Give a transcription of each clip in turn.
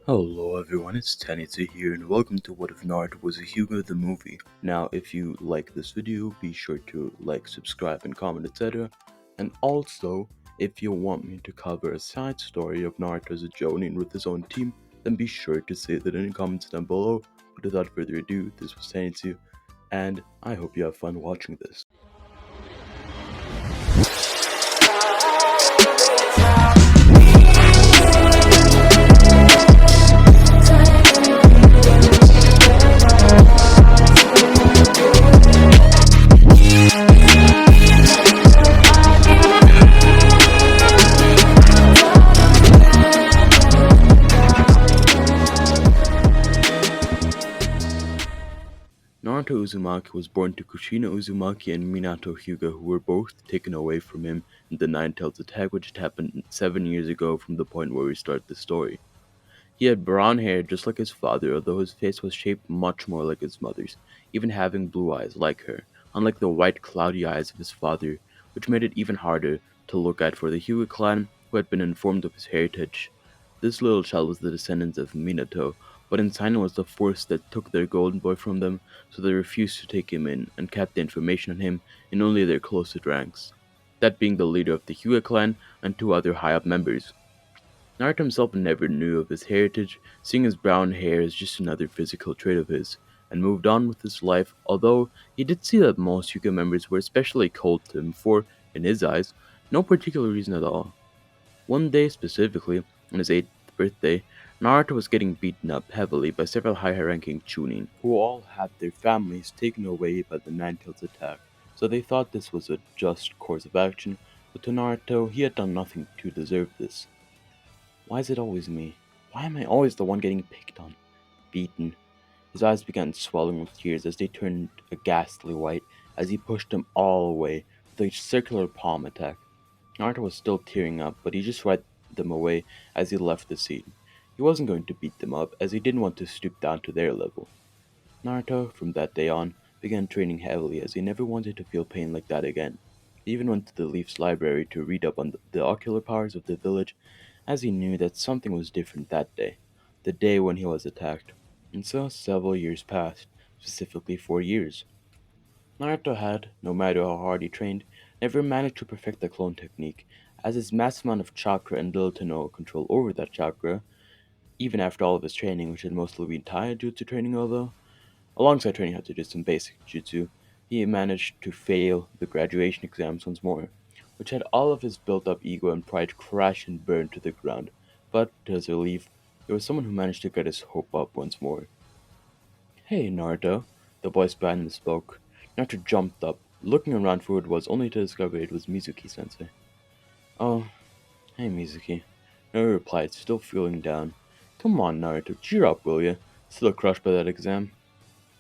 Hello everyone, it's Tenitzu here and welcome to What If Naruto Was a HYUGA the movie. Now if you like this video, be sure to like, subscribe and comment etc. And also, if you want me to cover a side story of Naruto as a Jonin with his own team, then be sure to say that in the comments down below. But without further ado, this was Tenitzu, and I hope you have fun watching this. Naruto Uzumaki was born to Kushina Uzumaki and Minato Hyuga, who were both taken away from him in the Nine Tails attack, which had happened 7 years ago from the point where we start the story. He had brown hair just like his father, although his face was shaped much more like his mother's, even having blue eyes like her, unlike the white cloudy eyes of his father, which made it even harder to look at for the Hyuga clan, who had been informed of his heritage. This little child was the descendant of Minato, but inside was the force that took their golden boy from them, so they refused to take him in and kept the information on him in only their closest ranks, that being the leader of the Hyuga clan and two other high-up members. Naruto himself never knew of his heritage, seeing his brown hair as just another physical trait of his, and moved on with his life, although he did see that most Hyuga members were especially cold to him for, in his eyes, no particular reason at all. One day specifically, on his 8th birthday, Naruto was getting beaten up heavily by several high-ranking Chunin, who all had their families taken away by the Nine-Tails attack, so they thought this was a just course of action, but to Naruto, he had done nothing to deserve this. Why is it always me? Why am I always the one getting picked on? Beaten. His eyes began swelling with tears as they turned a ghastly white as he pushed them all away with a circular palm attack. Naruto was still tearing up, but he just wiped them away as he left the scene. He wasn't going to beat them up, as he didn't want to stoop down to their level. Naruto, from that day on, began training heavily as he never wanted to feel pain like that again. He even went to the Leaf's library to read up on the ocular powers of the village, as he knew that something was different that day, the day when he was attacked. And so several years passed, specifically 4 years. Naruto had, no matter how hard he trained, never managed to perfect the clone technique, as his massive amount of chakra and little to no control over that chakra, even after all of his training, which had mostly been taijutsu training although, alongside training how to do some basic jutsu, he managed to fail the graduation exams once more, which had all of his built up ego and pride crash and burn to the ground. But, to his relief, there was someone who managed to get his hope up once more. Hey, Naruto, the voice behind him spoke. Naruto jumped up, looking around for who it was, only to discover it was Mizuki sensei. Oh, hey Mizuki. Naruto replied, still feeling down. Come on, Naruto, cheer up, will ya? Still crushed by that exam?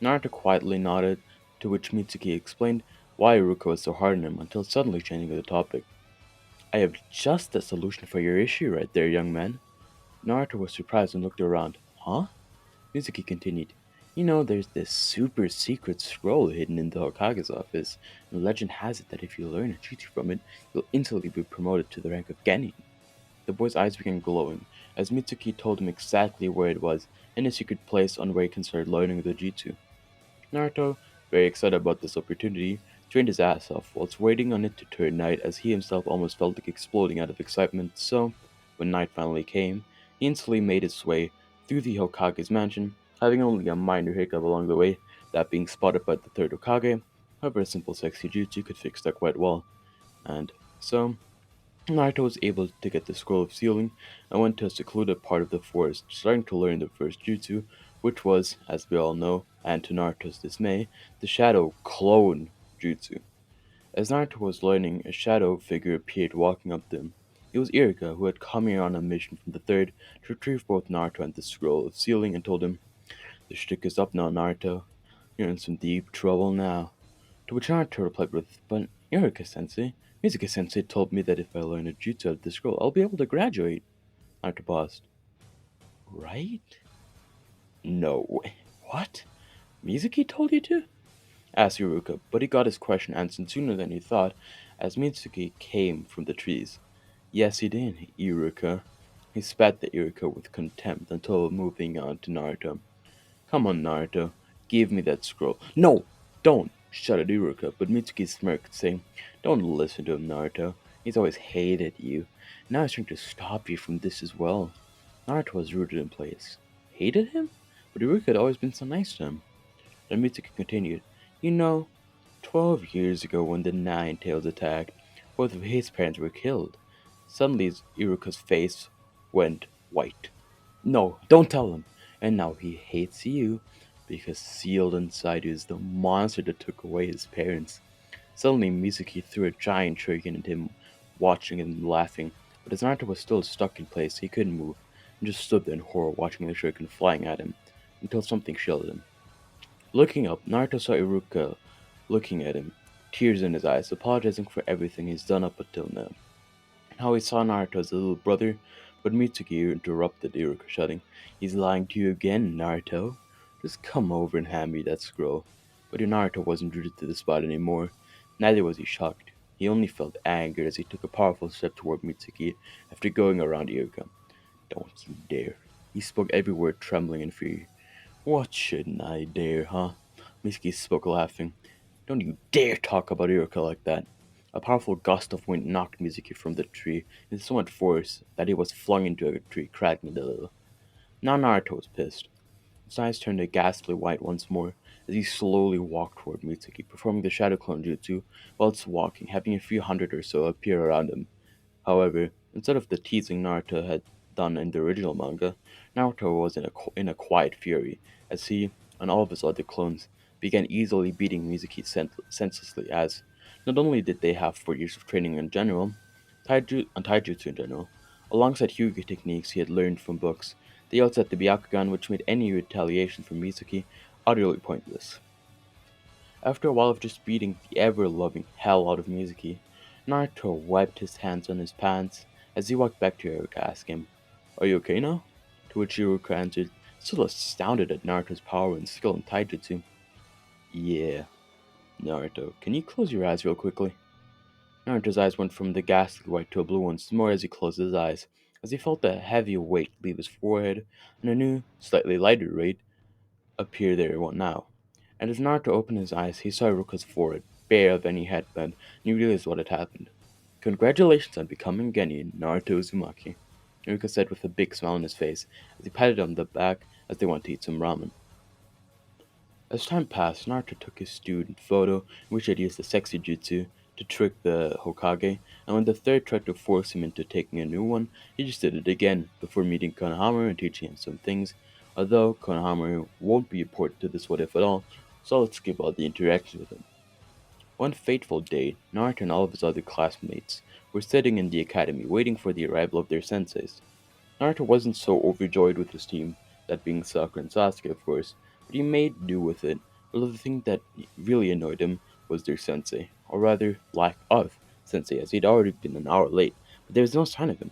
Naruto quietly nodded, to which Mitsuki explained why Iruka was so hard on him until suddenly changing the topic. I have just the solution for your issue right there, young man. Naruto was surprised and looked around. Huh? Mitsuki continued. You know, there's this super secret scroll hidden in the Hokage's office, and legend has it that if you learn a jutsu from it, you'll instantly be promoted to the rank of Genin. The boy's eyes began glowing, as Mitsuki told him exactly where it was, and a secret place on where he can start learning the jutsu. Naruto, very excited about this opportunity, trained his ass off whilst waiting on it to turn night as he himself almost felt like exploding out of excitement, so, when night finally came, he instantly made his way through the Hokage's mansion, having only a minor hiccup along the way, that being spotted by the third Hokage. However, a simple sexy jutsu could fix that quite well. And so, Naruto was able to get the Scroll of Sealing and went to a secluded part of the forest, starting to learn the first jutsu, which was, as we all know, and to Naruto's dismay, the Shadow Clone Jutsu. As Naruto was learning, a shadow figure appeared walking up to him. It was Iruka, who had come here on a mission from the Third to retrieve both Naruto and the Scroll of Sealing, and told him, "The shtick is up now, Naruto. You're in some deep trouble now." To which Naruto replied with, "But Iruka-sensei, Mizuki-sensei told me that if I learn a jutsu out of the scroll, I'll be able to graduate." Naruto paused. Right? No way. What? Mizuki told you to? Asked Iruka, but he got his question answered sooner than he thought, as Mitsuki came from the trees. Yes, he did, Iruka. He spat at Iruka with contempt until moving on to Naruto. Come on, Naruto, give me that scroll. No, don't! Shouted Iruka, but Mitsuki smirked, saying, Don't listen to him, Naruto. He's always hated you. Now he's trying to stop you from this as well. Naruto was rooted in place. Hated him? But Iruka had always been so nice to him. Then Mitsuki continued, You know, 12 years ago when the Nine Tails attacked, both of his parents were killed. Suddenly Iruka's face went white. No, don't tell him. And now he hates you because sealed inside you is the monster that took away his parents. Suddenly Mizuki threw a giant shuriken at him, watching and laughing, but as Naruto was still stuck in place, he couldn't move, and just stood there in horror watching the shuriken flying at him, until something shielded him. Looking up, Naruto saw Iruka looking at him, tears in his eyes, apologizing for everything he's done up until now. How he saw Naruto as a little brother, but Mitsuki interrupted Iruka, shouting, He's lying to you again, Naruto. Just come over and hand me that scroll. But Naruto wasn't rooted to the spot anymore. Neither was he shocked. He only felt angered as he took a powerful step toward Mitsuki after going around Iruka. Don't you dare. He spoke every word trembling in fear. What shouldn't I dare, huh? Mitsuki spoke laughing. Don't you dare talk about Iruka like that. A powerful gust of wind knocked Mizuki from the tree with so much force that he was flung into a tree, cracking it a little. Now Naruto was pissed. His eyes turned a ghastly white once more as he slowly walked toward Mitsuki, performing the Shadow Clone Jutsu whilst walking, having a few hundred or so appear around him. However, instead of the teasing Naruto had done in the original manga, Naruto was in a quiet fury as he and all of his other clones began easily beating Mizuki senselessly as not only did they have 4 years of training in general, taijutsu in general, alongside Hyuga techniques he had learned from books, they also had the Byakugan which made any retaliation from Mizuki utterly pointless. After a while of just beating the ever-loving hell out of Mizuki, Naruto wiped his hands on his pants as he walked back to Iruka, asking him, Are you okay now? To which Iruka answered, still astounded at Naruto's power and skill in taijutsu. Yeah, Naruto, can you close your eyes real quickly? Naruto's eyes went from the ghastly white to a blue once more as he closed his eyes, as he felt a heavy weight leave his forehead and a new, slightly lighter weight appear there now. And as Naruto opened his eyes, he saw Iruka's forehead, bare of any headband, and he realized what had happened. Congratulations on becoming Genin, Naruto Uzumaki, Iruka said with a big smile on his face as he patted him on the back as they went to eat some ramen. As time passed, Naruto took his student photo, in which he had used the sexy jutsu to trick the Hokage, and when the third tried to force him into taking a new one, he just did it again before meeting Konohamaru and teaching him some things, although Konohamaru won't be important to this what if at all, so let's skip all the interactions with him. One fateful day, Naruto and all of his other classmates were sitting in the academy waiting for the arrival of their senseis. Naruto wasn't so overjoyed with his team, that being Sakura and Sasuke, of course, but he made do with it. Although the thing that really annoyed him was their sensei, or rather, lack of sensei, as he'd already been an hour late, but there was no sign of him.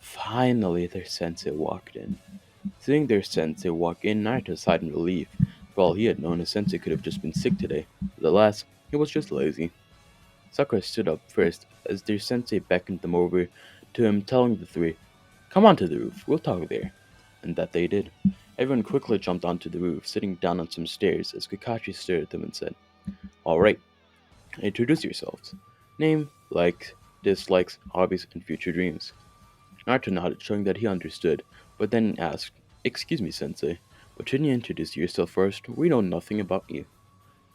Finally, their sensei walked in. Seeing their sensei walk in, Naruto sighed in relief. For all he had known, his sensei could have just been sick today, but alas, he was just lazy. Sakura stood up first as their sensei beckoned them over to him, telling the three, Come onto the roof, we'll talk there. And that they did. Everyone quickly jumped onto the roof, sitting down on some stairs as Kakashi stared at them and said, Alright, introduce yourselves. Name, likes, dislikes, hobbies, and future dreams. Naruto nodded, showing that he understood, but then asked, Excuse me, sensei, but shouldn't you introduce yourself first? We know nothing about you.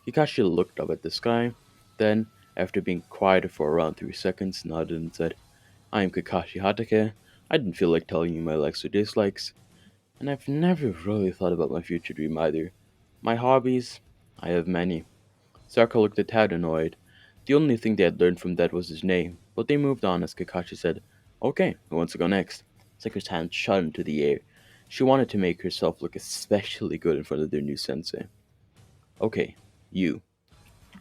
Kakashi looked up at the sky, then, after being quiet for around 3 seconds, nodded and said, I am Kakashi Hatake. I didn't feel like telling you my likes or dislikes, and I've never really thought about my future dream either. My hobbies? I have many. Sakura looked a tad annoyed. The only thing they had learned from that was his name, but they moved on as Kakashi said, Okay, who wants to go next? Sakura's hand shot into the air. She wanted to make herself look especially good in front of their new sensei. Okay, you.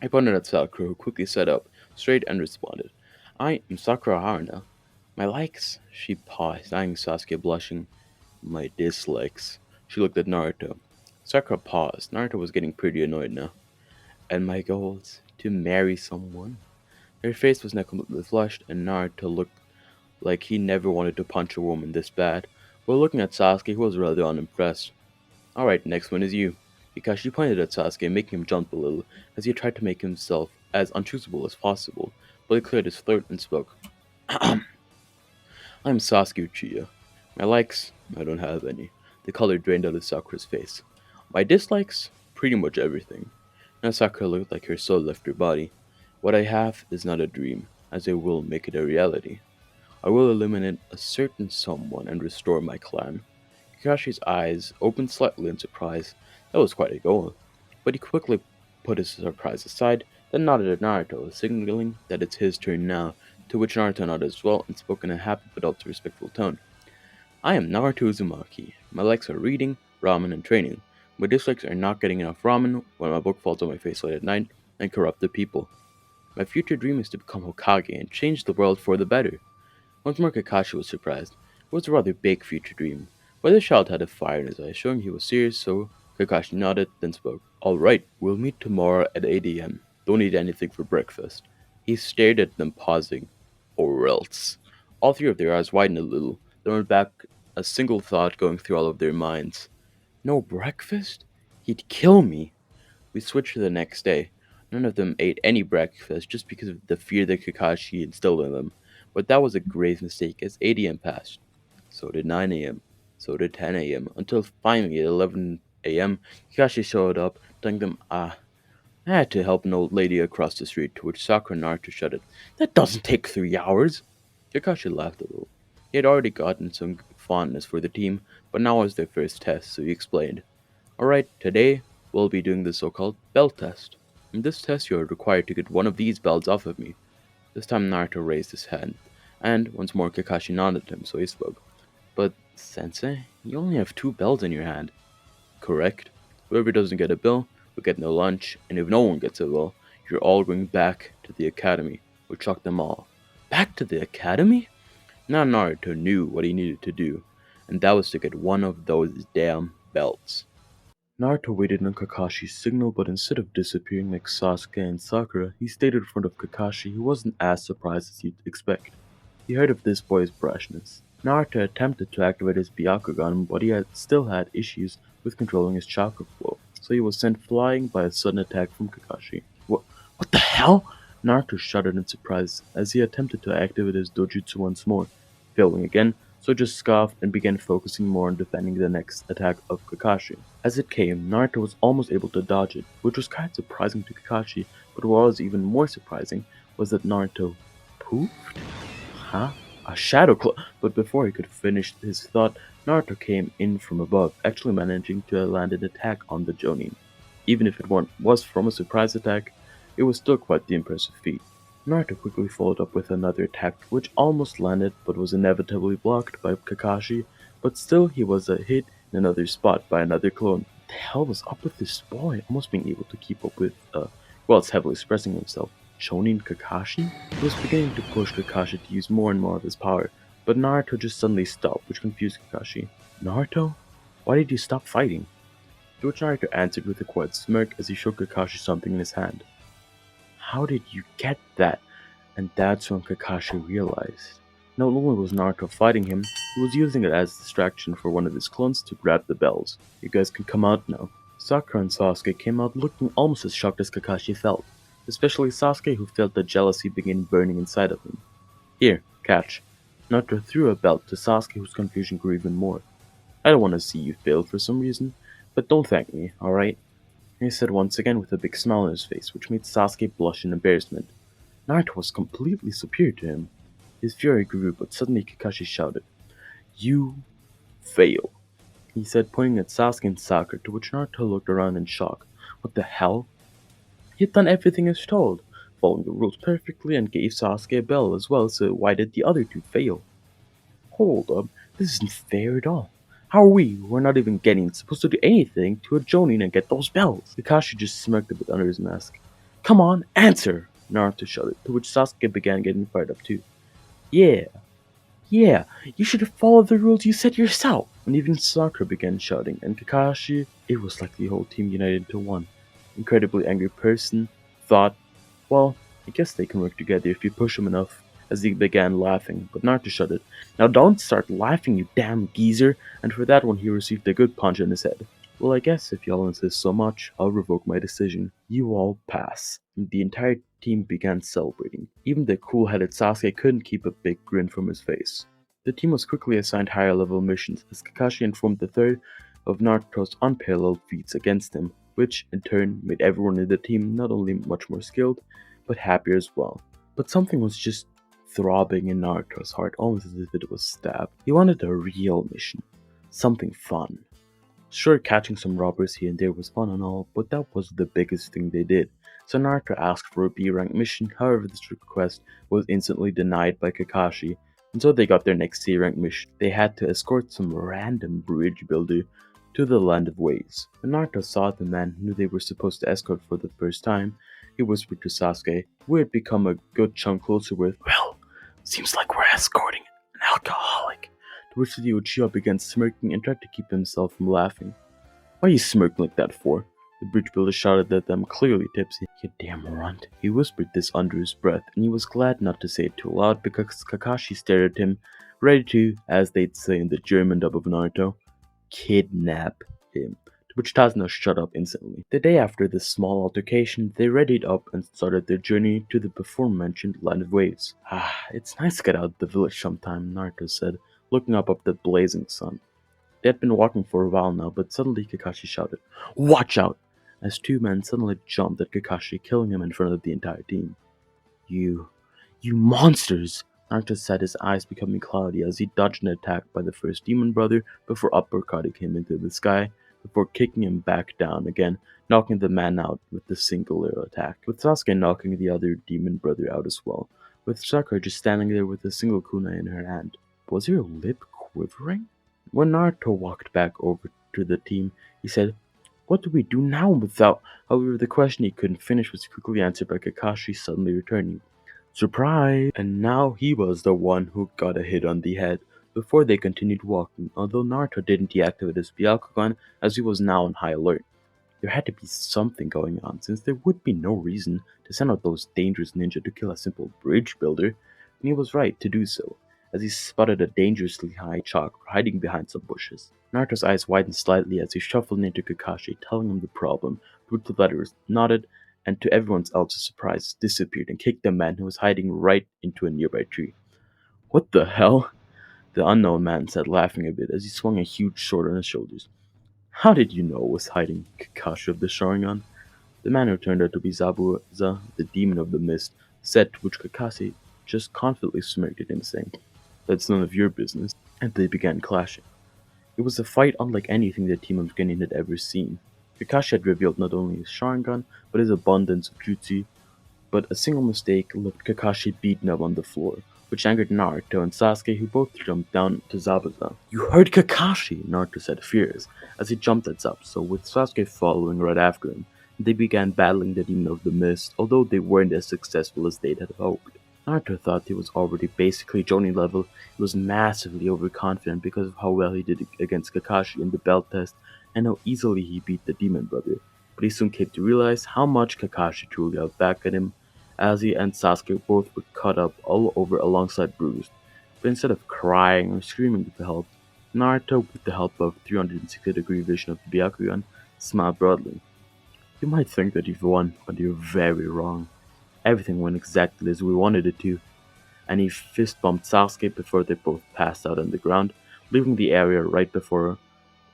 I pointed at Sakura, who quickly sat up, straight, and responded, I am Sakura Haruna. My likes? She paused, eyeing Sasuke, blushing. My dislikes. She looked at Naruto. Sakura paused. Naruto was getting pretty annoyed now. And my goals? To marry someone? Her face was now completely flushed, and Naruto looked like he never wanted to punch a woman this bad. But looking at Sasuke, he was rather unimpressed. Alright, next one is you. Kakashi pointed at Sasuke, making him jump a little, as he tried to make himself as unchoosable as possible, but he cleared his throat and spoke. I'm Sasuke Uchiha. My likes? I don't have any. The color drained out of Sakura's face. My dislikes? Pretty much everything. Now Sakura looked like her soul left her body. What I have is not a dream, as I will make it a reality. I will eliminate a certain someone and restore my clan. Kakashi's eyes opened slightly in surprise. That was quite a goal. But he quickly put his surprise aside, then nodded at Naruto, signaling that it's his turn now, to which Naruto nodded as well and spoke in a happy but also respectful tone. I am Naruto Uzumaki. My likes are reading, ramen, and training. My dislikes are not getting enough ramen when my book falls on my face late at night and corrupt the people. My future dream is to become Hokage and change the world for the better. Once more Kakashi was surprised. It was a rather big future dream, but the child had a fire in his eyes, showing he was serious, so Kakashi nodded, then spoke. Alright, we'll meet tomorrow at 8 a.m. Don't eat anything for breakfast. He stared at them, pausing. Or else. All three of their eyes widened a little, then went back, a single thought going through all of their minds. No breakfast? He'd kill me. We switched to the next day. None of them ate any breakfast just because of the fear that Kakashi instilled in them. But that was a grave mistake as 8 a.m. passed. So did 9 a.m. So did 10 a.m. Until finally at 11 a.m. Kakashi showed up, telling them, I had to help an old lady across the street, to which Sakura and Naruto shouted, That doesn't take 3 hours! Kakashi laughed a little. He had already gotten some fondness for the team, but now was their first test, so he explained. Alright, today we'll be doing the so-called belt test. In this test you are required to get one of these belts off of me. This time Naruto raised his hand, and once more Kakashi nodded at him, so he spoke. But, Sensei, you only have 2 bells in your hand. Correct. Whoever doesn't get a bell will get no lunch, and if no one gets a bell, you're all going back to the academy. We'll chuck them all. Back to the academy? Now Naruto knew what he needed to do, and that was to get one of those damn belts. Naruto waited on Kakashi's signal, but instead of disappearing like Sasuke and Sakura, he stayed in front of Kakashi, who wasn't as surprised as you'd expect. He heard of this boy's brashness. Naruto attempted to activate his Byakugan, but still had issues with controlling his chakra flow, so he was sent flying by a sudden attack from Kakashi. What the hell? Naruto shuddered in surprise as he attempted to activate his dojutsu once more, failing again, so just scoffed and began focusing more on defending the next attack of Kakashi. As it came, Naruto was almost able to dodge it, which was kind of surprising to Kakashi, but what was even more surprising was that Naruto poofed? Huh? A shadow clone? But before he could finish his thought, Naruto came in from above, actually managing to land an attack on the Jonin. Even if it was from a surprise attack, it was still quite the impressive feat. Naruto quickly followed up with another attack, which almost landed but was inevitably blocked by Kakashi, but still he was a hit in another spot by another clone. What the hell was up with this boy? Almost being able to keep up with, it's heavily expressing himself. Chonin Kakashi? He was beginning to push Kakashi to use more and more of his power, but Naruto just suddenly stopped, which confused Kakashi. Naruto? Why did you stop fighting? To which Naruto answered with a quiet smirk as he showed Kakashi something in his hand. How did you get that? And that's when Kakashi realized. Not only was Naruto fighting him, he was using it as a distraction for one of his clones to grab the bells. You guys can come out now. Sakura and Sasuke came out looking almost as shocked as Kakashi felt, especially Sasuke, who felt the jealousy begin burning inside of him. Here, catch. Naruto threw a belt to Sasuke, whose confusion grew even more. I don't want to see you fail for some reason, but don't thank me, alright? He said once again with a big smile on his face, which made Sasuke blush in embarrassment. Naruto was completely superior to him. His fury grew, but suddenly Kakashi shouted, You fail, he said, pointing at Sasuke and Sakura, to which Naruto looked around in shock. What the hell? He had done everything as told, following the rules perfectly, and gave Sasuke a bell as well, so why did the other two fail? Hold up, this isn't fair at all. How are we, who are not even getting supposed to do anything, to a Jonin and get those bells? Kakashi just smirked a bit under his mask. Come on, answer! Naruto shouted, to which Sasuke began getting fired up too. Yeah, you should have followed the rules you set yourself! And even Sakura began shouting, and Kakashi, it was like the whole team united into one. Incredibly angry person thought, well, I guess they can work together if you push them enough. as he began laughing, but Naruto shut it. "Now don't start laughing, you damn geezer," and for that one he received a good punch in his head. "Well, I guess if y'all insist so much, I'll revoke my decision. You all pass." The entire team began celebrating. Even the cool-headed Sasuke couldn't keep a big grin from his face. The team was quickly assigned higher-level missions, as Kakashi informed the third of Naruto's unparalleled feats against him, which in turn made everyone in the team not only much more skilled, but happier as well. But something was just throbbing in Naruto's heart, almost as if it was stabbed. He wanted a real mission, something fun. Sure, catching some robbers here and there was fun and all, but that was the biggest thing they did. So Naruto asked for a B-rank mission, however this request was instantly denied by Kakashi, and so they got their next C-rank mission. They had to escort some random bridge builder to the Land of Waves. When Naruto saw the man who they were supposed to escort for the first time, he whispered to Sasuke, who had become a good chunk closer with, "Well, seems like we're escorting an alcoholic." To which the Uchiha began smirking and tried to keep himself from laughing. "Why are you smirking like that for?" The bridge builder shouted at them, clearly tipsy. "You damn runt." He whispered this under his breath, and he was glad not to say it too loud because Kakashi stared at him, ready to, as they'd say in the German dub of Naruto, kidnap him. To which Tazuna shut up instantly. The day after this small altercation, they readied up and started their journey to the before-mentioned Land of Waves. It's nice to get out of the village sometime," Naruto said, looking up at the blazing sun. They had been walking for a while now, but suddenly Kakashi shouted, "Watch out!" as two men suddenly jumped at Kakashi, killing him in front of the entire team. You monsters!" Naruto said, his eyes becoming cloudy as he dodged an attack by the first demon brother before uppercutting him into the sky, before kicking him back down again, knocking the man out with the singular attack, with Sasuke knocking the other demon brother out as well, with Sakura just standing there with a single kunai in her hand. Was her lip quivering? When Naruto walked back over to the team, he said, "What do we do now without—" However, the question he couldn't finish was quickly answered by Kakashi suddenly returning. Surprise! And now he was the one who got a hit on the head before they continued walking, although Naruto didn't deactivate his Byakugan as he was now on high alert. There had to be something going on, since there would be no reason to send out those dangerous ninja to kill a simple bridge builder, and he was right to do so, as he spotted a dangerously high chakra hiding behind some bushes. Naruto's eyes widened slightly as he shuffled into Kakashi, telling him the problem, to which the latter nodded, and to everyone else's surprise, disappeared and kicked the man who was hiding right into a nearby tree. "What the hell?" the unknown man said, laughing a bit as he swung a huge sword on his shoulders. "How did you know it was hiding, Kakashi of the Sharingan?" The man who turned out to be Zabuza, the demon of the mist, said, to which Kakashi just confidently smirked at him, saying, "That's none of your business," and they began clashing. It was a fight unlike anything the team of Genin had ever seen. Kakashi had revealed not only his Sharingan, but his abundance of Jutsu, but a single mistake left Kakashi beaten up on the floor, which angered Naruto and Sasuke, who both jumped down to Zabuza. "You heard Kakashi!" Naruto said, furious, as he jumped at Zabuza, with Sasuke following right after him. They began battling the Demon of the Mist, although they weren't as successful as they'd had hoped. Naruto thought he was already basically Jonin level. He was massively overconfident because of how well he did against Kakashi in the belt test and how easily he beat the Demon Brother. But he soon came to realize how much Kakashi truly outbacked him, as he and Sasuke both were cut up all over alongside bruised. But instead of crying or screaming for help, Naruto, with the help of 360-degree vision of the Byakugan, smiled broadly. "You might think that you've won, but you're very wrong. Everything went exactly as we wanted it to." And he fist-bumped Sasuke before they both passed out on the ground, leaving the area right before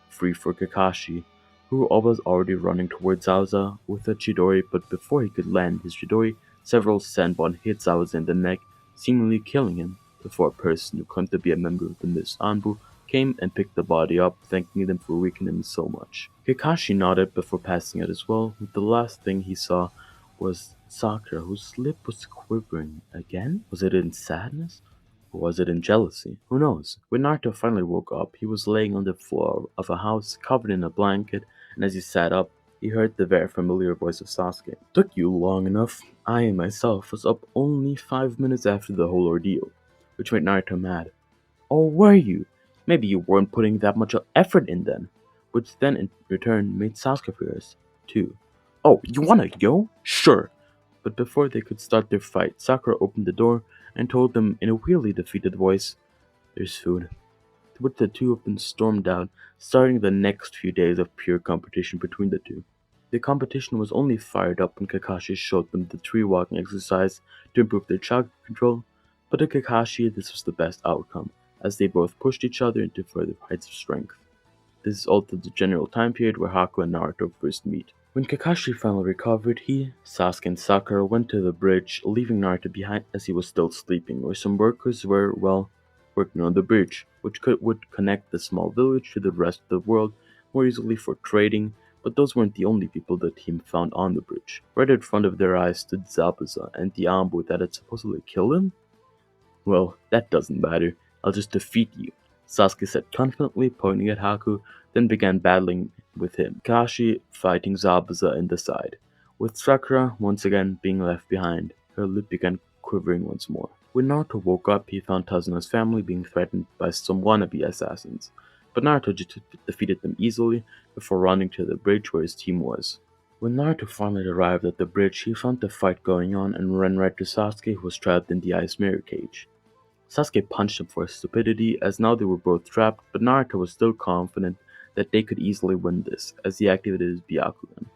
free for Kakashi, who was already running towards Zabuza with a Chidori, but before he could land his Chidori, several Senbon hit Zabuza in the neck, seemingly killing him, before a person who claimed to be a member of the Mist Anbu came and picked the body up, thanking them for weakening him so much. Kakashi nodded before passing out as well, with the last thing he saw was Sakura, whose lip was quivering again. Was it in sadness? Or was it in jealousy? Who knows? When Naruto finally woke up, he was laying on the floor of a house covered in a blanket, and as he sat up, he heard the very familiar voice of Sasuke. "Took you long enough. I myself was up only 5 minutes after the whole ordeal," which made Naruto mad. "Oh, were you? Maybe you weren't putting that much effort in then," which then in return made Sasuke furious, too. "Oh, you wanna go? Sure." But before they could start their fight, Sakura opened the door, and told them in a weirdly defeated voice, "There's food." To which the two of them stormed out, starting the next few days of pure competition between the two. The competition was only fired up when Kakashi showed them the tree walking exercise to improve their chakra control, but to Kakashi this was the best outcome, as they both pushed each other into further heights of strength. This is also the general time period where Haku and Naruto first meet. When Kakashi finally recovered, he, Sasuke, and Sakura went to the bridge, leaving Naruto behind as he was still sleeping, where some workers were, well, working on the bridge, which would connect the small village to the rest of the world more easily for trading, but those weren't the only people the team found on the bridge. Right in front of their eyes stood Zabuza and the Ambu that had supposedly killed him. "Well, that doesn't matter. I'll just defeat you," Sasuke said confidently, pointing at Haku, then began battling with him, Kakashi fighting Zabuza in the side. With Sakura once again being left behind, her lip began quivering once more. When Naruto woke up, he found Tazuna's family being threatened by some wannabe assassins, but Naruto just defeated them easily before running to the bridge where his team was. When Naruto finally arrived at the bridge, he found the fight going on and ran right to Sasuke, who was trapped in the ice mirror cage. Sasuke punched him for his stupidity, as now they were both trapped, but Naruto was still confident that they could easily win this, as he activated his Byakugan.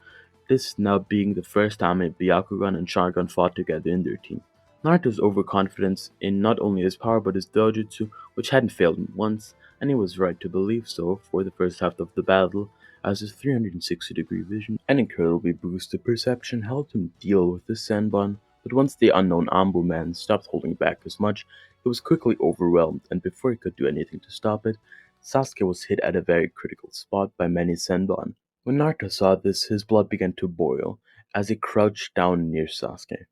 This now being the first time a Byakugan and Sharingan fought together in their team. Naruto's overconfidence in not only his power but his dojutsu, which hadn't failed him once, and he was right to believe so for the first half of the battle, as his 360-degree vision and incredibly boosted perception helped him deal with the Senbon, but once the unknown Ambu man stopped holding back as much, he was quickly overwhelmed, and before he could do anything to stop it, Sasuke was hit at a very critical spot by many Senbon. When Naruto saw this, his blood began to boil as he crouched down near Sasuke.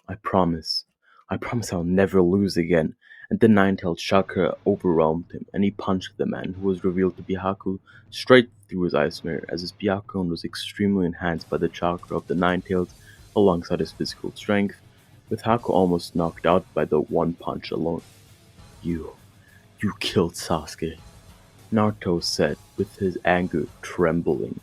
"I promise. I promise I'll never lose again." And the nine-tailed chakra overwhelmed him, and he punched the man, who was revealed to be Haku, straight through his ice mirror, as his Byakugan was extremely enhanced by the chakra of the nine-tailed, alongside his physical strength, with Haku almost knocked out by the one punch alone. You killed Sasuke," Naruto said, with his anger trembling.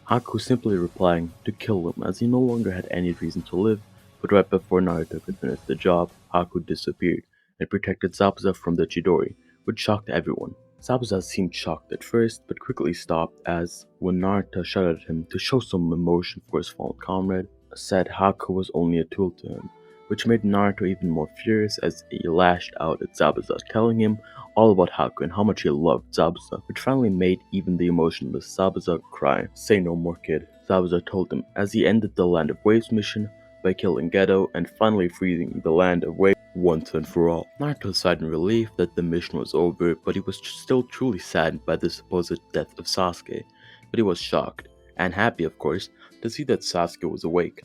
Haku simply replying to kill him, as he no longer had any reason to live, but right before Naruto could finish the job, Haku disappeared and protected Zabuza from the Chidori, which shocked everyone. Zabuza seemed shocked at first, but quickly stopped as, when Naruto shot at him to show some emotion for his fallen comrade, said Haku was only a tool to him, which made Naruto even more furious as he lashed out at Zabuza, telling him all about Haku and how much he loved Zabuza, which finally made even the emotionless Zabuza cry. "Say no more, kid," Zabuza told him as he ended the Land of Waves mission by killing Geto and finally freezing the Land of Waves once and for all. Naruto sighed in relief that the mission was over, but he was still truly saddened by the supposed death of Sasuke. But he was shocked, and happy of course, to see that Sasuke was awake.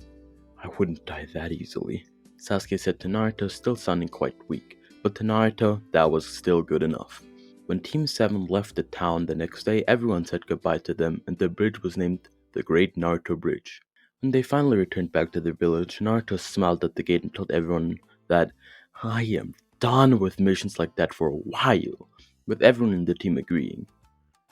"I wouldn't die that easily," Sasuke said to Naruto, still sounding quite weak, but to Naruto, that was still good enough. When Team 7 left the town the next day, everyone said goodbye to them, and the bridge was named the Great Naruto Bridge. When they finally returned back to their village, Naruto smiled at the gate and told everyone that "I am done with missions like that for a while," with everyone in the team agreeing.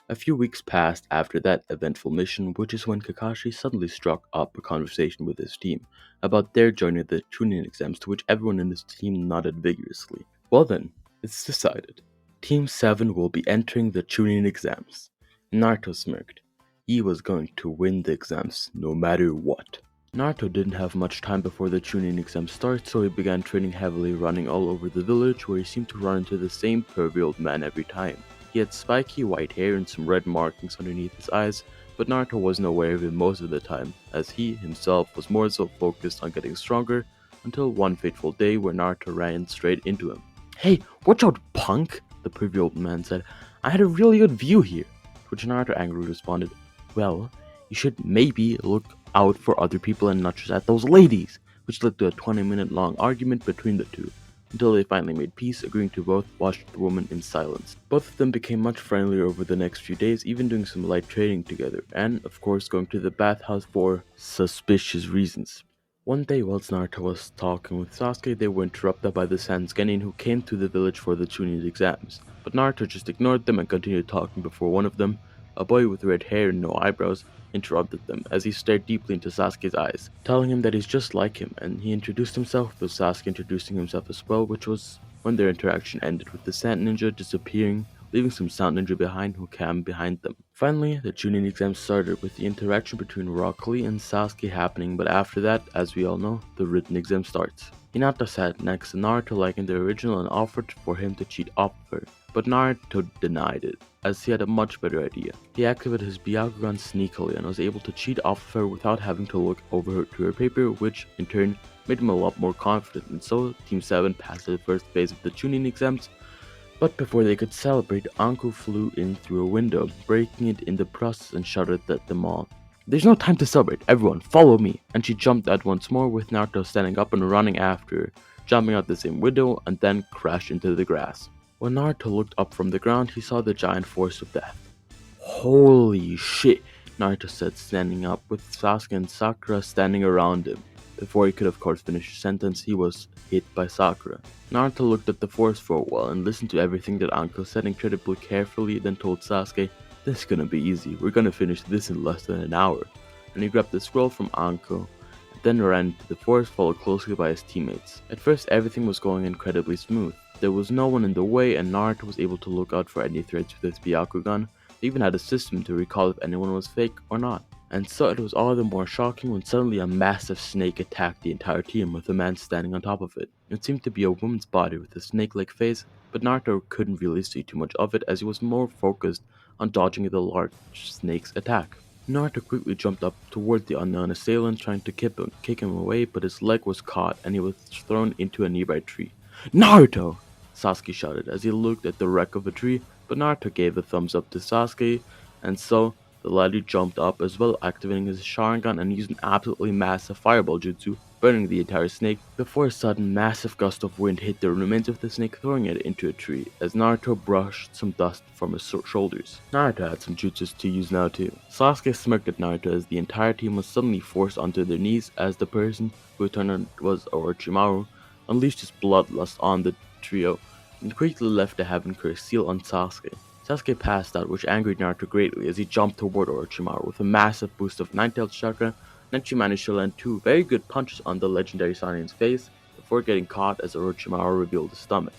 A few weeks passed after that eventful mission, which is when Kakashi suddenly struck up a conversation with his team about their joining the Chunin exams, to which everyone in his team nodded vigorously. "Well then, it's decided. Team 7 will be entering the Chunin exams." Naruto smirked. He was going to win the exams, no matter what. Naruto didn't have much time before the Chunin exam starts, so he began training heavily, running all over the village, where he seemed to run into the same pervy old man every time. He had spiky white hair and some red markings underneath his eyes, but Naruto wasn't aware of him most of the time, as he, himself, was more so focused on getting stronger, until one fateful day where Naruto ran straight into him. "Hey, watch out, punk!" the pervy old man said. "I had a really good view here." To which Naruto angrily responded, "Well, you should maybe look out for other people and not just at those ladies," which led to a 20-minute long argument between the two, until they finally made peace, agreeing to both watch the woman in silence. Both of them became much friendlier over the next few days, even doing some light trading together, and of course going to the bathhouse for suspicious reasons. One day, whilst Naruto was talking with Sasuke, they were interrupted by the Sansgenin who came to the village for the Chunin exams, but Naruto just ignored them and continued talking before one of them, a boy with red hair and no eyebrows, interrupted them as he stared deeply into Sasuke's eyes, telling him that he's just like him, and he introduced himself, with Sasuke introducing himself as well, which was when their interaction ended with the Sand Ninja disappearing, leaving some Sound Ninja behind who camped behind them. Finally, the Chunin exam started with the interaction between Rock Lee and Sasuke happening, but after that, as we all know, the written exam starts. Hinata sat next to Naruto like in the original and offered for him to cheat off of her, but Naruto denied it, as he had a much better idea. He activated his Byakugan sneakily and was able to cheat off of her without having to look over to her paper, which in turn made him a lot more confident, and so Team 7 passed the first phase of the Chunin exams. But before they could celebrate, Anko flew in through a window, breaking it in the process and shouted at them all, "There's no time to celebrate, everyone, follow me!" And she jumped out once more, with Naruto standing up and running after her, jumping out the same window and then crashed into the grass. When Naruto looked up from the ground, he saw the giant force of death. "Holy shit," Naruto said, standing up, with Sasuke and Sakura standing around him. Before he could of course finish his sentence, he was hit by Sakura. Naruto looked at the force for a while and listened to everything that Anko said incredibly carefully, then told Sasuke, "This is gonna be easy, we're gonna finish this in less than an hour." And he grabbed the scroll from Anko, then ran into the forest, followed closely by his teammates. At first everything was going incredibly smooth. There was no one in the way, and Naruto was able to look out for any threats with his Byakugan. They even had a system to recall if anyone was fake or not. And so it was all the more shocking when suddenly a massive snake attacked the entire team, with a man standing on top of it. It seemed to be a woman's body with a snake-like face, but Naruto couldn't really see too much of it as he was more focused on dodging the large snake's attack. Naruto quickly jumped up toward the unknown assailant, trying to kick him away, but his leg was caught and he was thrown into a nearby tree. "Naruto!" Sasuke shouted as he looked at the wreck of a tree, but Naruto gave a thumbs up to Sasuke, and so the latter jumped up as well, activating his Sharingan and used an absolutely massive fireball jutsu, burning the entire snake, before a sudden massive gust of wind hit the remains of the snake, throwing it into a tree, as Naruto brushed some dust from his shoulders. Naruto had some jutsus to use now too. Sasuke smirked at Naruto as the entire team was suddenly forced onto their knees, as the person who turned on was Orochimaru, unleashed his bloodlust on the trio, and quickly left the Heaven Curse seal on Sasuke. Sasuke passed out, which angered Naruto greatly as he jumped toward Orochimaru with a massive boost of Untitled Chapter. Then she managed to land two very good punches on the legendary Sanin's face before getting caught as Orochimaru revealed his stomach.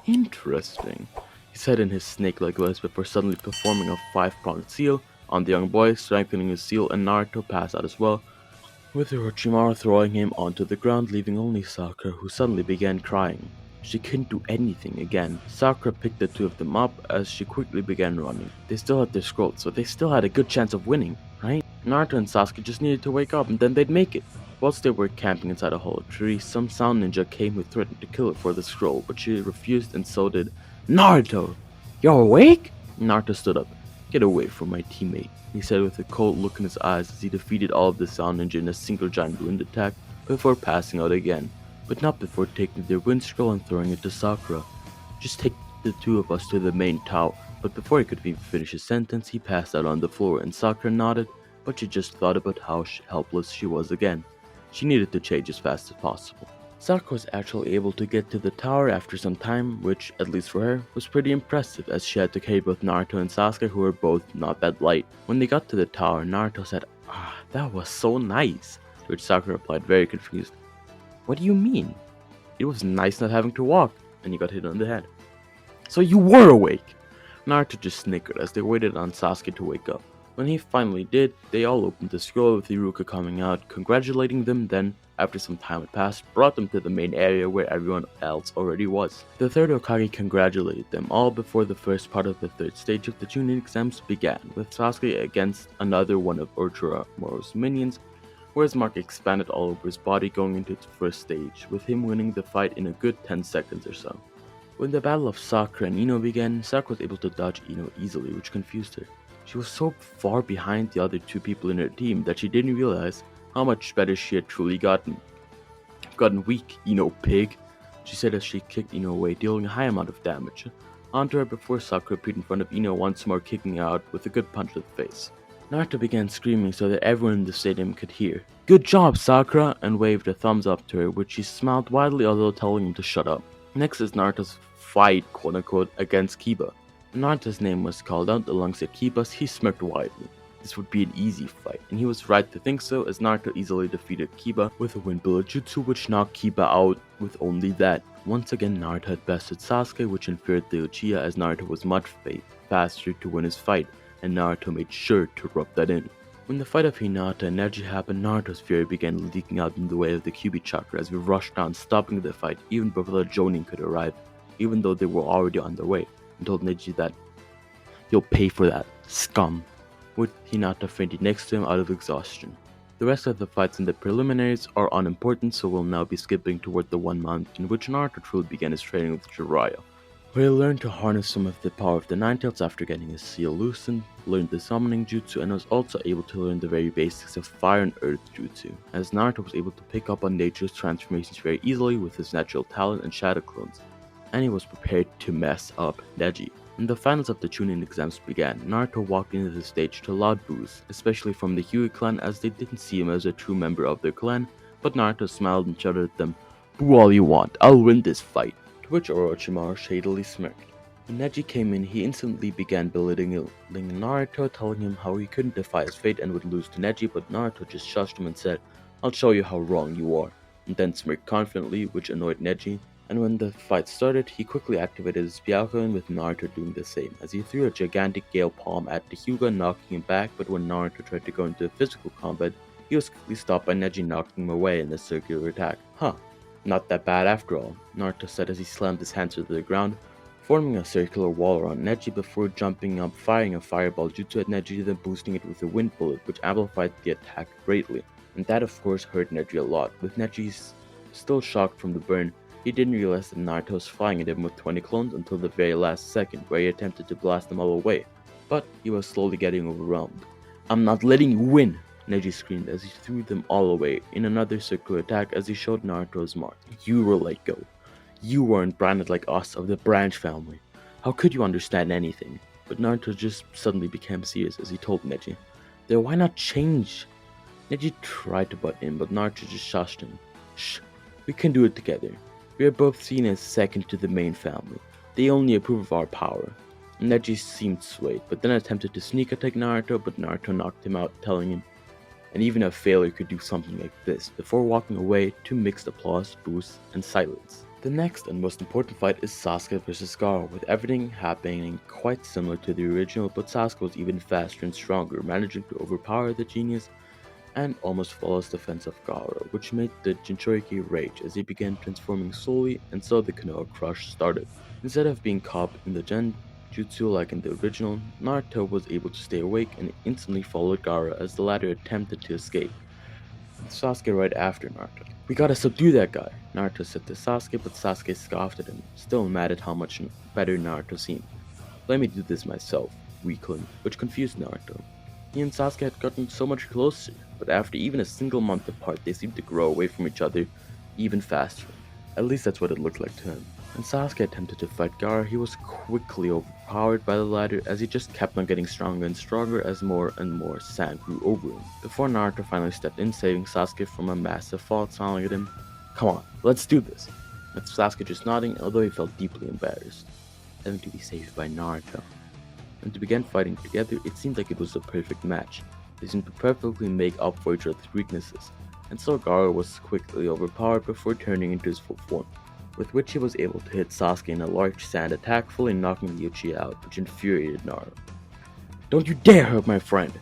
Interesting, he said in his snake-like voice before suddenly performing a 5-pronged seal on the young boy, strengthening his seal, and Naruto passed out as well, with Orochimaru throwing him onto the ground, leaving only Sakura, who suddenly began crying. She couldn't do anything again. Sakura picked the two of them up as she quickly began running. They still had their scrolls, so they still had a good chance of winning, right? Naruto and Sasuke just needed to wake up and then they'd make it. Whilst they were camping inside a hollow tree, some Sound Ninja came who threatened to kill her for the scroll, but she refused, and so did Naruto. "You're awake?" Naruto stood up. "Get away from my teammate," he said with a cold look in his eyes as he defeated all of the Sound Ninja in a single giant wind attack before passing out again. But not before taking their wind scroll and throwing it to Sakura. "Just take the two of us to the main tower." But before he could even finish his sentence, he passed out on the floor, and Sakura nodded, but she just thought about how helpless she was again. She needed to change as fast as possible. Sakura was actually able to get to the tower after some time, which, at least for her, was pretty impressive, as she had to carry both Naruto and Sasuke, who were both not that light. When they got to the tower, Naruto said, "That was so nice," to which Sakura replied, very confused, "What do you mean? It was nice not having to walk," and you got hit on the head. "So you were awake!" Naruto just snickered as they waited on Sasuke to wake up. When he finally did, they all opened the scroll with HYUGA coming out, congratulating them, then, after some time had passed, brought them to the main area where everyone else already was. The third Hokage congratulated them all before the first part of the third stage of the Chunin exams began, with Sasuke against another one of Orochimaru's minions, where his mark expanded all over his body going into its first stage, with him winning the fight in a good 10 seconds or so. When the battle of Sakura and Ino began, Sakura was able to dodge Ino easily, which confused her. She was so far behind the other two people in her team that she didn't realize how much better she had truly gotten. "I've gotten weak, Ino pig," she said as she kicked Ino away, dealing a high amount of damage onto her before Sakura appeared in front of Ino once more, kicking her out with a good punch to the face. Naruto began screaming so that everyone in the stadium could hear, "Good job, Sakura!" and waved a thumbs up to her, which she smiled widely, although telling him to shut up. Next is Naruto's fight, quote-unquote, against Kiba. When Naruto's name was called out alongside Kiba's, he smirked widely. This would be an easy fight, and he was right to think so, as Naruto easily defeated Kiba with a wind bullet jutsu which knocked Kiba out with only that. Once again, Naruto had bested Sasuke, which infuriated the Uchiha, as Naruto was much faster to win his fight, and Naruto made sure to rub that in. When the fight of Hinata and Neji happened, Naruto's fury began leaking out in the way of the Kyuubi chakra as we rushed down, stopping the fight even before the Jonin could arrive, even though they were already on their way, and told Neji that "you'll pay for that, scum," with Hinata fainting next to him out of exhaustion. The rest of the fights in the preliminaries are unimportant, so we'll now be skipping toward the one month in which Naruto truly began his training with Jiraiya, where he learned to harness some of the power of the Nine-Tails after getting his seal loosened, learned the summoning jutsu, and was also able to learn the very basics of fire and earth jutsu, as Naruto was able to pick up on nature's transformations very easily with his natural talent and shadow clones, and he was prepared to mess up Neji. When the finals of the Chunin exams began, Naruto walked into the stage to loud boos, especially from the HYUGA clan, as they didn't see him as a true member of their clan, but Naruto smiled and shouted at them, "Boo all you want, I'll win this fight," to which Orochimaru shadily smirked. When Neji came in, he instantly began belittling Naruto, telling him how he couldn't defy his fate and would lose to Neji, but Naruto just shushed him and said, "I'll show you how wrong you are," and then smirked confidently, which annoyed Neji. And when the fight started, he quickly activated his Byakugan, with Naruto doing the same, as he threw a gigantic Gale Palm at the HYUGA, knocking him back, but when Naruto tried to go into physical combat, he was quickly stopped by Neji, knocking him away in a circular attack. Not that bad after all, Naruto said as he slammed his hands to the ground, forming a circular wall around Neji before jumping up, firing a fireball jutsu at Neji, then boosting it with a wind bullet, which amplified the attack greatly. And that of course hurt Neji a lot, with Neji still shocked from the burn. He didn't realize that Naruto was flying at him with 20 clones until the very last second, where he attempted to blast them all away, but he was slowly getting overwhelmed. "I'm not letting you win!" Neji screamed as he threw them all away in another circular attack as he showed Naruto's mark. "You were let go. You weren't branded like us of the Branch family. How could you understand anything?" But Naruto just suddenly became serious as he told Neji, "Then why not change?" Neji tried to butt in, but Naruto just shushed him. "Shh, we can do it together. We are both seen as second to the main family. They only approve of our power." Neji seemed swayed, but then attempted to sneak attack Naruto, but Naruto knocked him out, telling him, "And even a failure could do something like this," before walking away to mixed applause, boos, and silence. The next and most important fight is Sasuke vs Gaara, with everything happening quite similar to the original, but Sasuke was even faster and stronger, managing to overpower the genius and almost flawless defense of Gaara, which made the Jinchuriki rage as he began transforming slowly, and so the Konoha Crush started. Instead of being caught in the Genjutsu like in the original, Naruto was able to stay awake and instantly followed Gaara as the latter attempted to escape, with Sasuke right after Naruto. "We gotta subdue that guy," Naruto said to Sasuke, but Sasuke scoffed at him, still mad at how much better Naruto seemed. "Let me do this myself, weakling," which confused Naruto. He and Sasuke had gotten so much closer, but after even a single month apart, they seemed to grow away from each other even faster. At least that's what it looked like to him. When Sasuke attempted to fight Gaara, he was quickly overpowered by the latter, as he just kept on getting stronger and stronger as more and more sand grew over him, before Naruto finally stepped in, saving Sasuke from a massive fall, smiling at him. "Come on, let's do this," with Sasuke just nodding, although he felt deeply embarrassed, having to be saved by Naruto. And to begin fighting together, it seemed like it was a perfect match. They seemed to perfectly make up for each other's weaknesses, and so Gaara was quickly overpowered before turning into his full form, with which he was able to hit Sasuke in a large sand attack, fully knocking the Uchiha out, which infuriated Naruto. "Don't you dare hurt my friend!"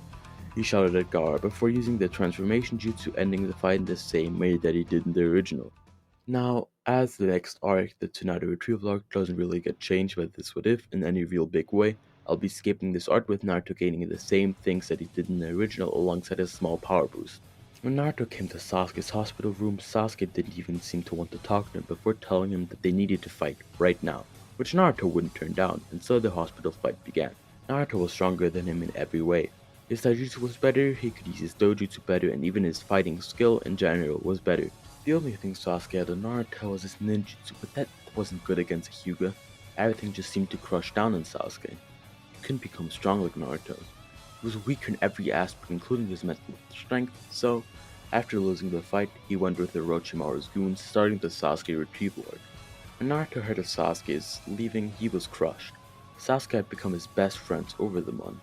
he shouted at Gaara before using the transformation jutsu, ending the fight in the same way that he did in the original. Now, as the next arc, the Tsunade Retrieval arc, doesn't really get changed by this what if in any real big way, I'll be skipping this arc with Naruto gaining the same things that he did in the original alongside a small power boost. When Naruto came to Sasuke's hospital room, Sasuke didn't even seem to want to talk to him before telling him that they needed to fight right now, which Naruto wouldn't turn down, and so the hospital fight began. Naruto was stronger than him in every way. His taijutsu was better, he could use his dojutsu better, and even his fighting skill in general was better. The only thing Sasuke had on Naruto was his ninjutsu, but that wasn't good against a HYUGA. Everything just seemed to crush down on Sasuke. He couldn't become strong like Naruto. He was weaker in every aspect, including his mental strength, so after losing the fight, he went with Orochimaru's goons, starting the Sasuke retrieval arc. When Naruto heard of Sasuke's leaving, he was crushed. Sasuke had become his best friends over the month,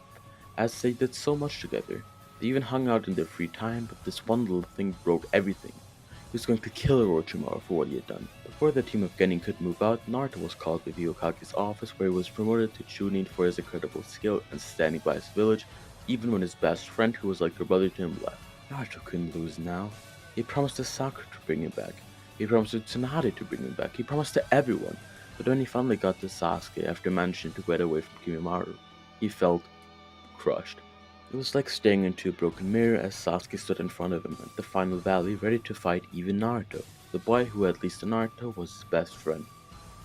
as they did so much together. They even hung out in their free time, but this one little thing broke everything. He was going to kill Orochimaru for what he had done. Before the team of Genin could move out, Naruto was called to the Hokage's office where he was promoted to Chunin for his incredible skill and standing by his village, even when his best friend, who was like a brother to him, left. Naruto couldn't lose now. He promised to Sakura to bring him back. He promised to Tsunade to bring him back. He promised to everyone. But when he finally got to Sasuke after managing to get away from Kimimaro, he felt crushed. It was like staring into a broken mirror as Sasuke stood in front of him at the final valley ready to fight even Naruto. The boy who, at least to Naruto, was his best friend.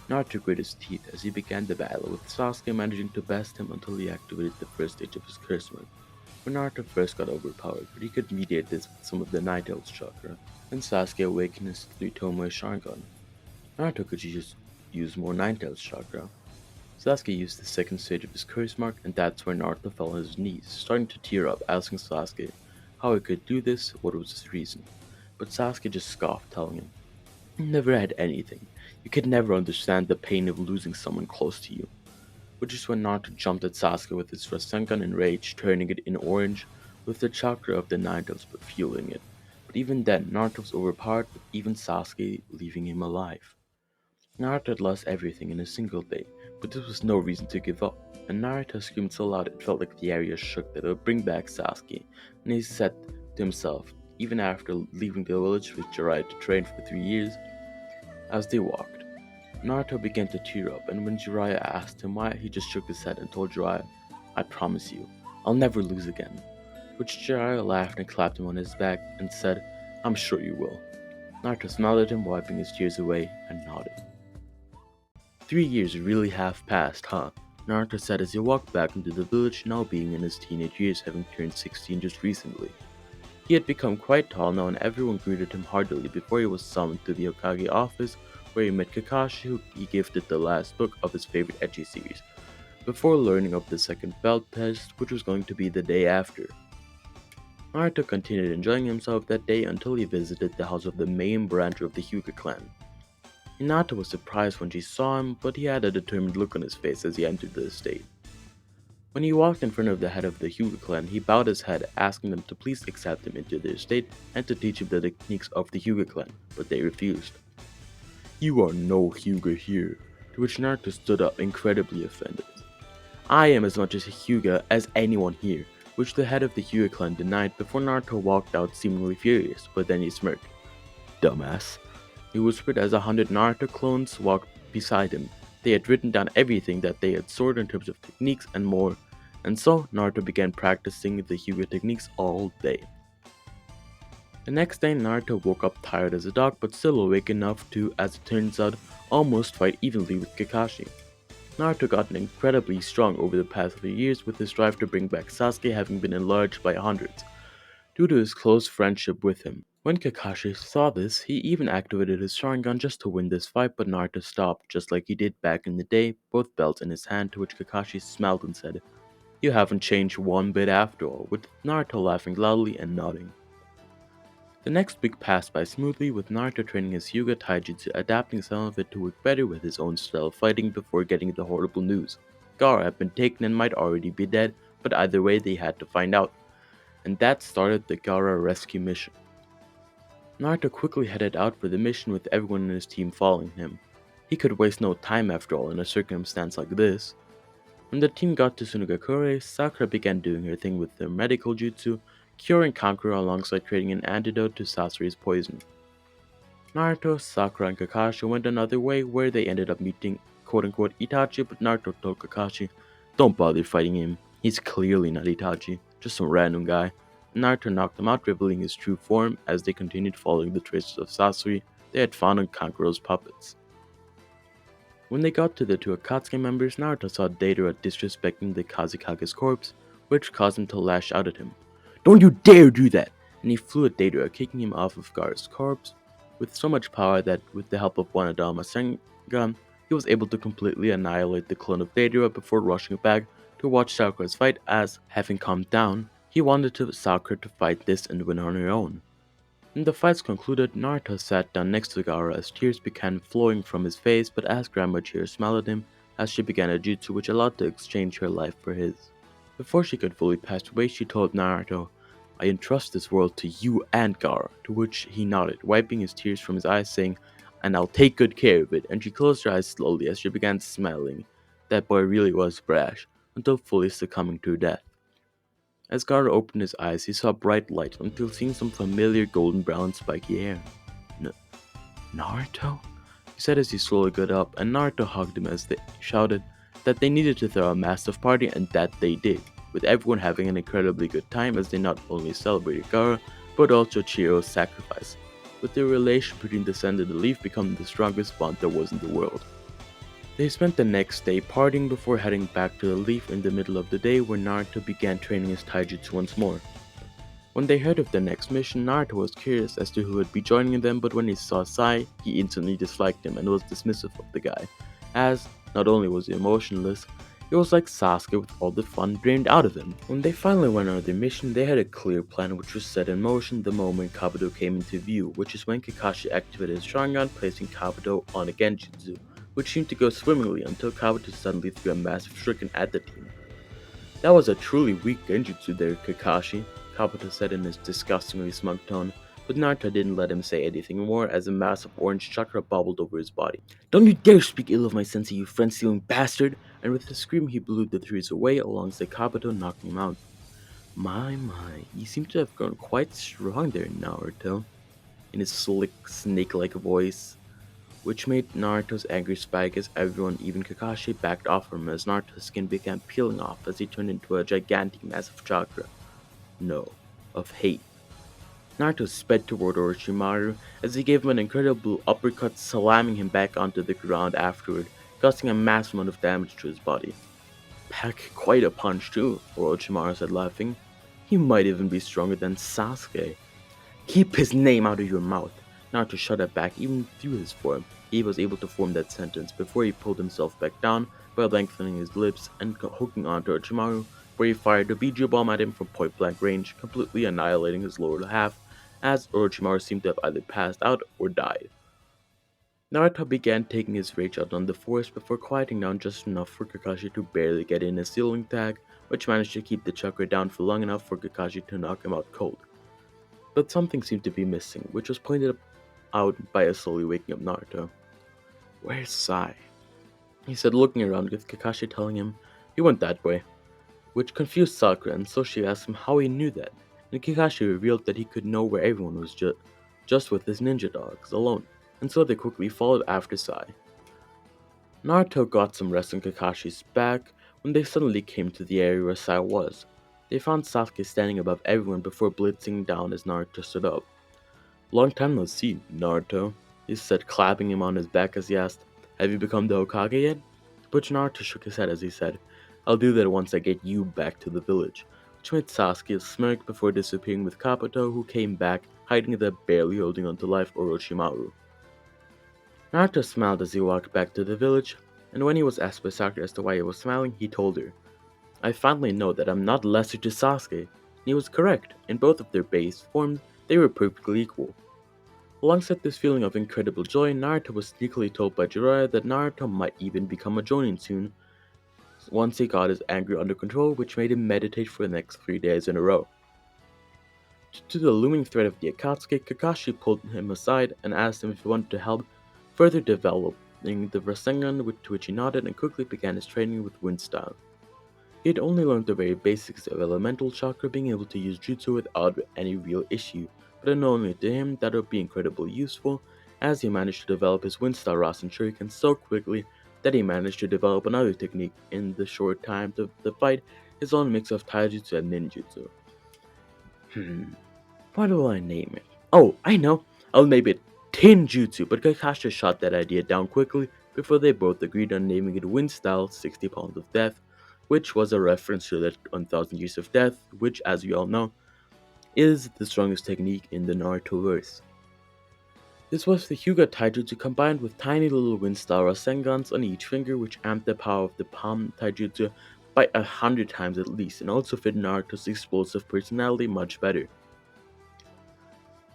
Naruto grit his teeth as he began the battle, with Sasuke managing to best him until he activated the first stage of his curse mode. When Naruto first got overpowered, but he could mediate this with some of the Untitled Chakra, and Sasuke awakened his three Tomoe Sharingan. Naruto could just use more Ninetales chakra. Sasuke used the second stage of his curse mark, and that's where Naruto fell on his knees, starting to tear up, asking Sasuke how he could do this, what was his reason. But Sasuke just scoffed, telling him, "You never had anything. You could never understand the pain of losing someone close to you." Which is when Naruto jumped at Sasuke with his Rasengan in rage, turning it in orange, with the chakra of the Ninetales but fueling it. But even then, Naruto was overpowered, with even Sasuke leaving him alive. Naruto had lost everything in a single day, but this was no reason to give up, and Naruto screamed so loud it felt like the area shook that it would bring back Sasuke, and he said to himself, even after leaving the village with Jiraiya to train for 3 years. As they walked, Naruto began to tear up, and when Jiraiya asked him why, he just shook his head and told Jiraiya, "I promise you, I'll never lose again." Which Jiraiya laughed and clapped him on his back and said, "I'm sure you will." Naruto smiled at him, wiping his tears away, and nodded. 3 years really have passed, huh? Naruto said as he walked back into the village, now being in his teenage years, having turned 16 just recently. He had become quite tall now, and everyone greeted him heartily before he was summoned to the Hokage office, where he met Kakashi, who he gifted the last book of his favorite ecchi series, before learning of the second belt test, which was going to be the day after. Naruto continued enjoying himself that day until he visited the house of the main branch of the Hyuga clan. Hinata was surprised when she saw him, but he had a determined look on his face as he entered the estate. When he walked in front of the head of the Hyuga clan, he bowed his head, asking them to please accept him into their estate and to teach him the techniques of the Hyuga clan, but they refused. "You are no Hyuga here," to which Naruto stood up, incredibly offended. "I am as much a Hyuga as anyone here," which the head of the Hyuga clan denied before Naruto walked out seemingly furious, but then he smirked. "Dumbass," he whispered as 100 Naruto clones walked beside him. They had written down everything that they had stored in terms of techniques and more, and so Naruto began practicing the Hyuga techniques all day. The next day, Naruto woke up tired as a dog, but still awake enough to, as it turns out, almost fight evenly with Kakashi. Naruto got incredibly strong over the past few years, with his drive to bring back Sasuke having been enlarged by hundreds, due to his close friendship with him. When Kakashi saw this, he even activated his Sharingan just to win this fight, but Naruto stopped, just like he did back in the day, both belts in his hand, to which Kakashi smiled and said, "You haven't changed one bit after all," with Naruto laughing loudly and nodding. The next week passed by smoothly, with Naruto training his Hyuga Taijutsu, adapting some of it to work better with his own style of fighting before getting the horrible news. Gaara had been taken and might already be dead, but either way they had to find out. And that started the Gaara rescue mission. Naruto quickly headed out for the mission with everyone in his team following him. He could waste no time after all in a circumstance like this. When the team got to Sunagakure, Sakura began doing her thing with her medical jutsu, curing Kankura alongside creating an antidote to Sasuke's poison. Naruto, Sakura, and Kakashi went another way where they ended up meeting quote-unquote Itachi, but Naruto told Kakashi, "Don't bother fighting him, he's clearly not Itachi, just some random guy." Naruto knocked him out, revealing his true form as they continued following the traces of Sasuke they had found on Kankura's puppets. When they got to the two Akatsuki members, Naruto saw Deidara disrespecting the Kazekage's corpse, which caused him to lash out at him. "Don't you dare do that!" And he flew at Deidara, kicking him off of Gaara's corpse with so much power that, with the help of one Adama Sengun, he was able to completely annihilate the clone of Deidara before rushing back to watch Sakura's fight as, having calmed down, he wanted Sakura to fight this and win on her own. When the fights concluded, Naruto sat down next to Gaara as tears began flowing from his face, but as Grandma Cheer smiled at him, as she began a jutsu which allowed to exchange her life for his. Before she could fully pass away, she told Naruto, "I entrust this world to you and Gaara," to which he nodded, wiping his tears from his eyes, saying, "And I'll take good care of it," and she closed her eyes slowly as she began smiling. That boy really was brash, until fully succumbing to death. As Gaara opened his eyes, he saw bright light until seeing some familiar golden brown spiky hair. N- Naruto? He said as he slowly got up, and Naruto hugged him as they shouted that they needed to throw a massive party, and that they did, with everyone having an incredibly good time as they not only celebrated Gaara, but also Chihiro's sacrifice, with their relation between the Sand and the Leaf becoming the strongest bond there was in the world. They spent the next day partying before heading back to the Leaf in the middle of the day where Naruto began training his taijutsu once more. When they heard of the next mission, Naruto was curious as to who would be joining them, but when he saw Sai, he instantly disliked him and was dismissive of the guy, as not only was he emotionless, he was like Sasuke with all the fun drained out of him. When they finally went on their mission, they had a clear plan which was set in motion the moment Kabuto came into view, which is when Kakashi activated his Sharingan, placing Kabuto on a Genjutsu, which seemed to go swimmingly until Kabuto suddenly threw a massive shuriken at the team. "That was a truly weak genjutsu there, Kakashi," Kabuto said in his disgustingly smug tone, but Naruto didn't let him say anything more as a massive orange chakra bubbled over his body. "Don't you dare speak ill of my sensei, you friend-stealing bastard!" And with a scream he blew the trees away alongside Kabuto, knocking him out. My, you seem to have grown quite strong there, Naruto," in his slick, snake-like voice, which made Naruto's anger spike as everyone, even Kakashi, backed off from him as Naruto's skin began peeling off as he turned into a gigantic massive chakra. No, of hate. Naruto sped toward Orochimaru as he gave him an incredible uppercut, slamming him back onto the ground afterward, causing a massive amount of damage to his body. "Pack quite a punch too," Orochimaru said laughing. "He might even be stronger than Sasuke." "Keep his name out of your mouth." Naruto shuddered back even through his form. He was able to form that sentence before he pulled himself back down by lengthening his lips and hooking onto Orochimaru, where he fired a Viju bomb at him from point-blank range, completely annihilating his lower half, as Orochimaru seemed to have either passed out or died. Naruto began taking his rage out on the forest before quieting down just enough for Kakashi to barely get in a ceiling tag, which managed to keep the chakra down for long enough for Kakashi to knock him out cold. But something seemed to be missing, which was pointed out by a slowly waking up Naruto. "Where's Sai?" he said, looking around with Kakashi telling him he went that way, which confused Sakura, and so she asked him how he knew that, and Kakashi revealed that he could know where everyone was just with his ninja dogs alone, and so they quickly followed after Sai. Naruto got some rest on Kakashi's back when they suddenly came to the area where Sai was. They found Sasuke standing above everyone before blitzing down as Naruto stood up. "Long time no see, Naruto," he said, clapping him on his back as he asked, "Have you become the Hokage yet?" But Naruto shook his head as he said, "I'll do that once I get you back to the village," which made Sasuke smirk before disappearing with Kabuto, who came back, hiding the barely holding onto life Orochimaru. Naruto smiled as he walked back to the village, and when he was asked by Sakura as to why he was smiling, he told her, "I finally know that I'm not lesser to Sasuke." And he was correct. In both of their base forms, they were perfectly equal. Alongside this feeling of incredible joy, Naruto was sneakily told by Jiraiya that Naruto might even become a Jonin soon, once he got his anger under control, which made him meditate for the next 3 days in a row. Due to the looming threat of the Akatsuki, Kakashi pulled him aside and asked him if he wanted to help further developing the Rasengan, to which he nodded and quickly began his training with Wind Style. He had only learned the very basics of elemental chakra, being able to use jutsu without any real issue, but unknowingly to him that would be incredibly useful, as he managed to develop his Wind Style Rasen Shuriken so quickly that he managed to develop another technique in the short time to fight, his own mix of taijutsu and ninjutsu. What will I name it? Oh, I know! I'll name it Tenjutsu, but Kakashi shot that idea down quickly before they both agreed on naming it Wind Style 60 Pounds of Death, which was a reference to the 1000 Years of Death, which, as you all know, is the strongest technique in the Naruto verse. This was the Hyuga Taijutsu combined with tiny little Wind Style Rasengans on each finger, which amped the power of the Palm Taijutsu by 100 times at least, and also fit Naruto's explosive personality much better.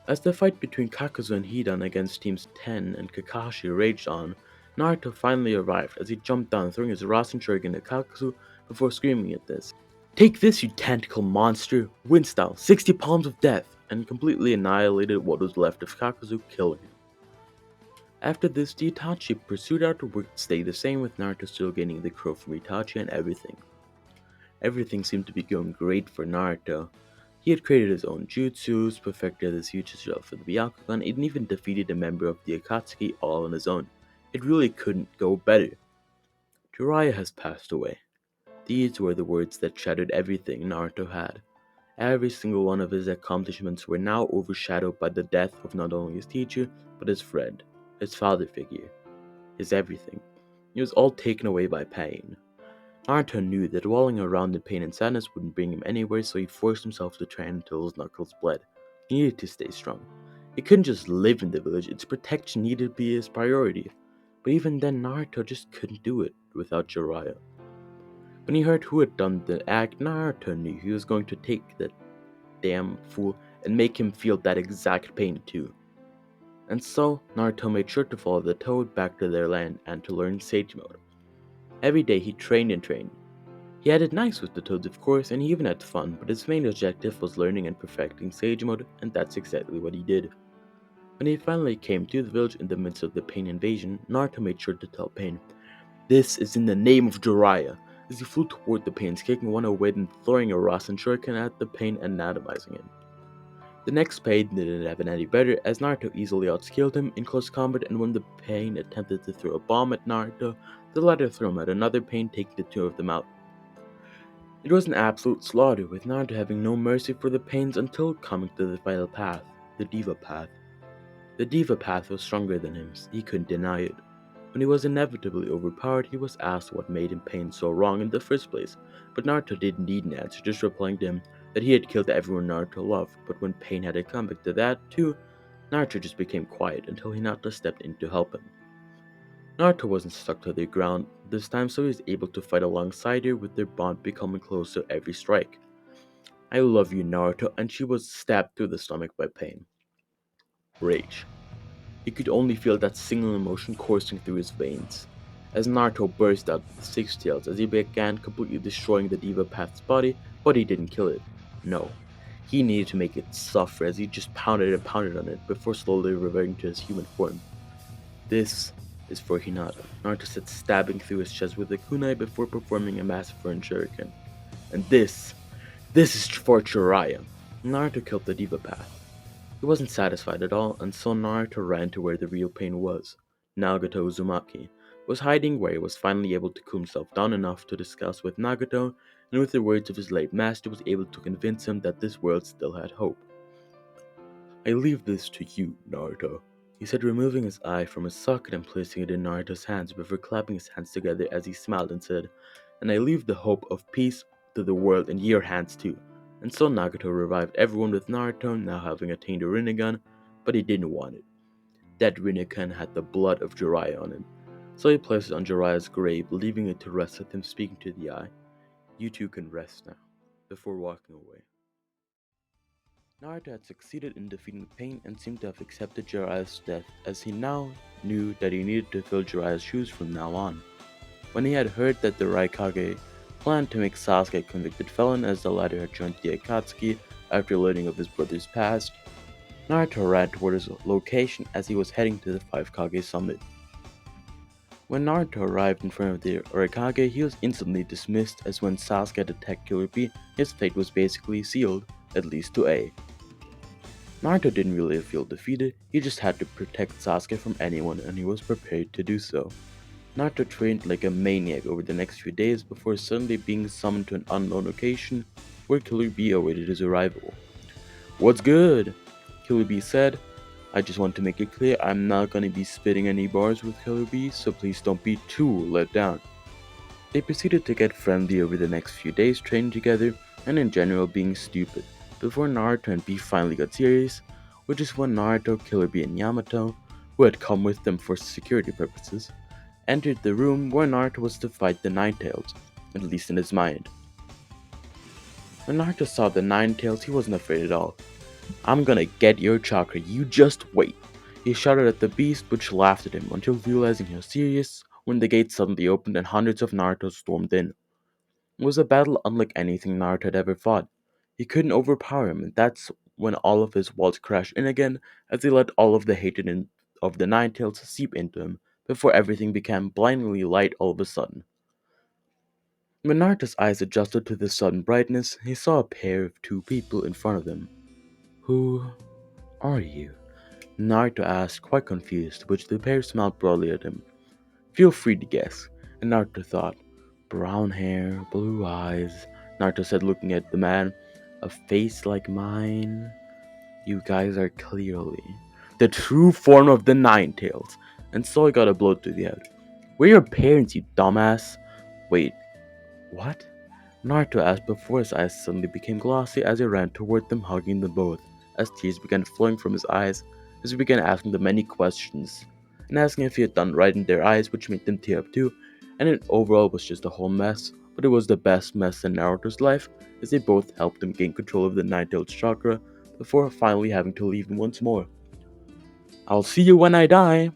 As the fight between Kakuzu and Hidan against teams Ten and Kakashi raged on, Naruto finally arrived as he jumped down, throwing his Rasen Shuriken at Kakuzu before screaming at this. "Take this, you tentacle monster! Wind style, 60 palms of death!" and completely annihilated what was left of Kakuzu, killing him. After this, the Itachi pursued out the work to stay the same, with Naruto still gaining the crow from Itachi and everything. Everything seemed to be going great for Naruto. He had created his own jutsus, perfected his future shell for the Byakugan, and even defeated a member of the Akatsuki all on his own. It really couldn't go better. Jiraiya has passed away. These were the words that shattered everything Naruto had. Every single one of his accomplishments were now overshadowed by the death of not only his teacher, but his friend, his father figure, his everything. It was all taken away by pain. Naruto knew that walling around in pain and sadness wouldn't bring him anywhere, so he forced himself to train until his knuckles bled. He needed to stay strong. He couldn't just live in the village, its protection needed to be his priority. But even then, Naruto just couldn't do it without Jiraiya. When he heard who had done the act, Naruto knew he was going to take that damn fool and make him feel that exact pain too. And so, Naruto made sure to follow the toad back to their land and to learn Sage Mode. Every day he trained and trained. He had it nice with the toads, of course, and he even had fun, but his main objective was learning and perfecting Sage Mode, and that's exactly what he did. When he finally came to the village in the midst of the Pain invasion, Naruto made sure to tell Pain, "This is in the name of Jiraiya," as he flew toward the Pain's, kicking one away and throwing a Rasen Shuriken at the Pain and anatomizing him. The next Pain didn't have it any better, as Naruto easily outscaled him in close combat, and when the Pain attempted to throw a bomb at Naruto, the latter threw him at another Pain, taking the two of them out. It was an absolute slaughter, with Naruto having no mercy for the Pains until coming to the final path, the Diva Path. The Diva Path was stronger than him, he couldn't deny it. When he was inevitably overpowered, he was asked what made him Pain so wrong in the first place, but Naruto didn't need an answer, just replying to him that he had killed everyone Naruto loved. But when Pain had a comeback to that too, Naruto just became quiet until Hinata stepped in to help him. Naruto wasn't stuck to the ground this time, so he was able to fight alongside her, with their bond becoming closer every strike. "I love you, Naruto," and she was stabbed through the stomach by Pain. Rage. He could only feel that single emotion coursing through his veins. As Naruto burst out with 6 tails as he began completely destroying the Diva Path's body, but he didn't kill it. No. He needed to make it suffer as he just pounded and pounded on it before slowly reverting to his human form. "This is for Hinata," Naruto said, stabbing through his chest with a kunai before performing a massive shuriken. "And this is for Jiraiya." Naruto killed the Diva Path. He wasn't satisfied at all, and so Naruto ran to where the real Pain was. Nagato Uzumaki was hiding, where he was finally able to cool himself down enough to discuss with Nagato, and with the words of his late master was able to convince him that this world still had hope. "I leave this to you, Naruto," he said, removing his eye from his socket and placing it in Naruto's hands before clapping his hands together as he smiled and said, "And I leave the hope of peace to the world in your hands too." And so Nagato revived everyone, with Naruto now having attained a Rinnegan, but he didn't want it. That Rinnegan had the blood of Jiraiya on him, so he placed it on Jiraiya's grave, leaving it to rest with him speaking to the eye. "You two can rest now," before walking away. Naruto had succeeded in defeating Pain and seemed to have accepted Jiraiya's death, as he now knew that he needed to fill Jiraiya's shoes from now on. When he had heard that the Raikage planned to make Sasuke a convicted felon, as the latter had joined the Akatsuki after learning of his brother's past, Naruto ran toward his location as he was heading to the Five Kage summit. When Naruto arrived in front of the Raikage, he was instantly dismissed, as when Sasuke had attacked Killer Bee, his fate was basically sealed, at least to A. Naruto didn't really feel defeated, he just had to protect Sasuke from anyone, and he was prepared to do so. Naruto trained like a maniac over the next few days before suddenly being summoned to an unknown location where Killer Bee awaited his arrival. "What's good?" Killer Bee said. "I just want to make it clear I'm not gonna be spitting any bars with Killer Bee, so please don't be too let down." They proceeded to get friendly over the next few days, training together and in general being stupid, before Naruto and Bee finally got serious, which is when Naruto, Killer Bee, and Yamato, who had come with them for security purposes, entered the room where Naruto was to fight the Nine-Tails, at least in his mind. When Naruto saw the Nine-Tails, he wasn't afraid at all. "I'm gonna get your chakra, you just wait," He shouted at the beast, which laughed at him until realizing he was serious when the gate suddenly opened and hundreds of Naruto stormed in. It was a battle unlike anything Naruto had ever fought. He couldn't overpower him, and that's when all of his walls crashed in again as he let all of the hatred of the Nine Tails seep into him before everything became blindingly light all of a sudden. When Naruto's eyes adjusted to the sudden brightness, he saw a pair of two people in front of him. Who are you? Naruto asked, quite confused, which the pair smiled broadly at him. Feel free to guess. And Naruto thought, brown hair, blue eyes. Naruto said, looking at the man, a face like mine. You guys are clearly the true form of the Nine Tails. And so he got a blow to the head. We're your parents, you dumbass. Wait, what? Naruto asked before his eyes suddenly became glossy as he ran toward them, hugging them both, as tears began flowing from his eyes as he began asking them many questions, and asking if he had done right in their eyes, which made them tear up too, and it overall was just a whole mess, but it was the best mess in Naruto's life, as they both helped him gain control of the Nine-Tailed chakra before finally having to leave him once more. I'll see you when I die,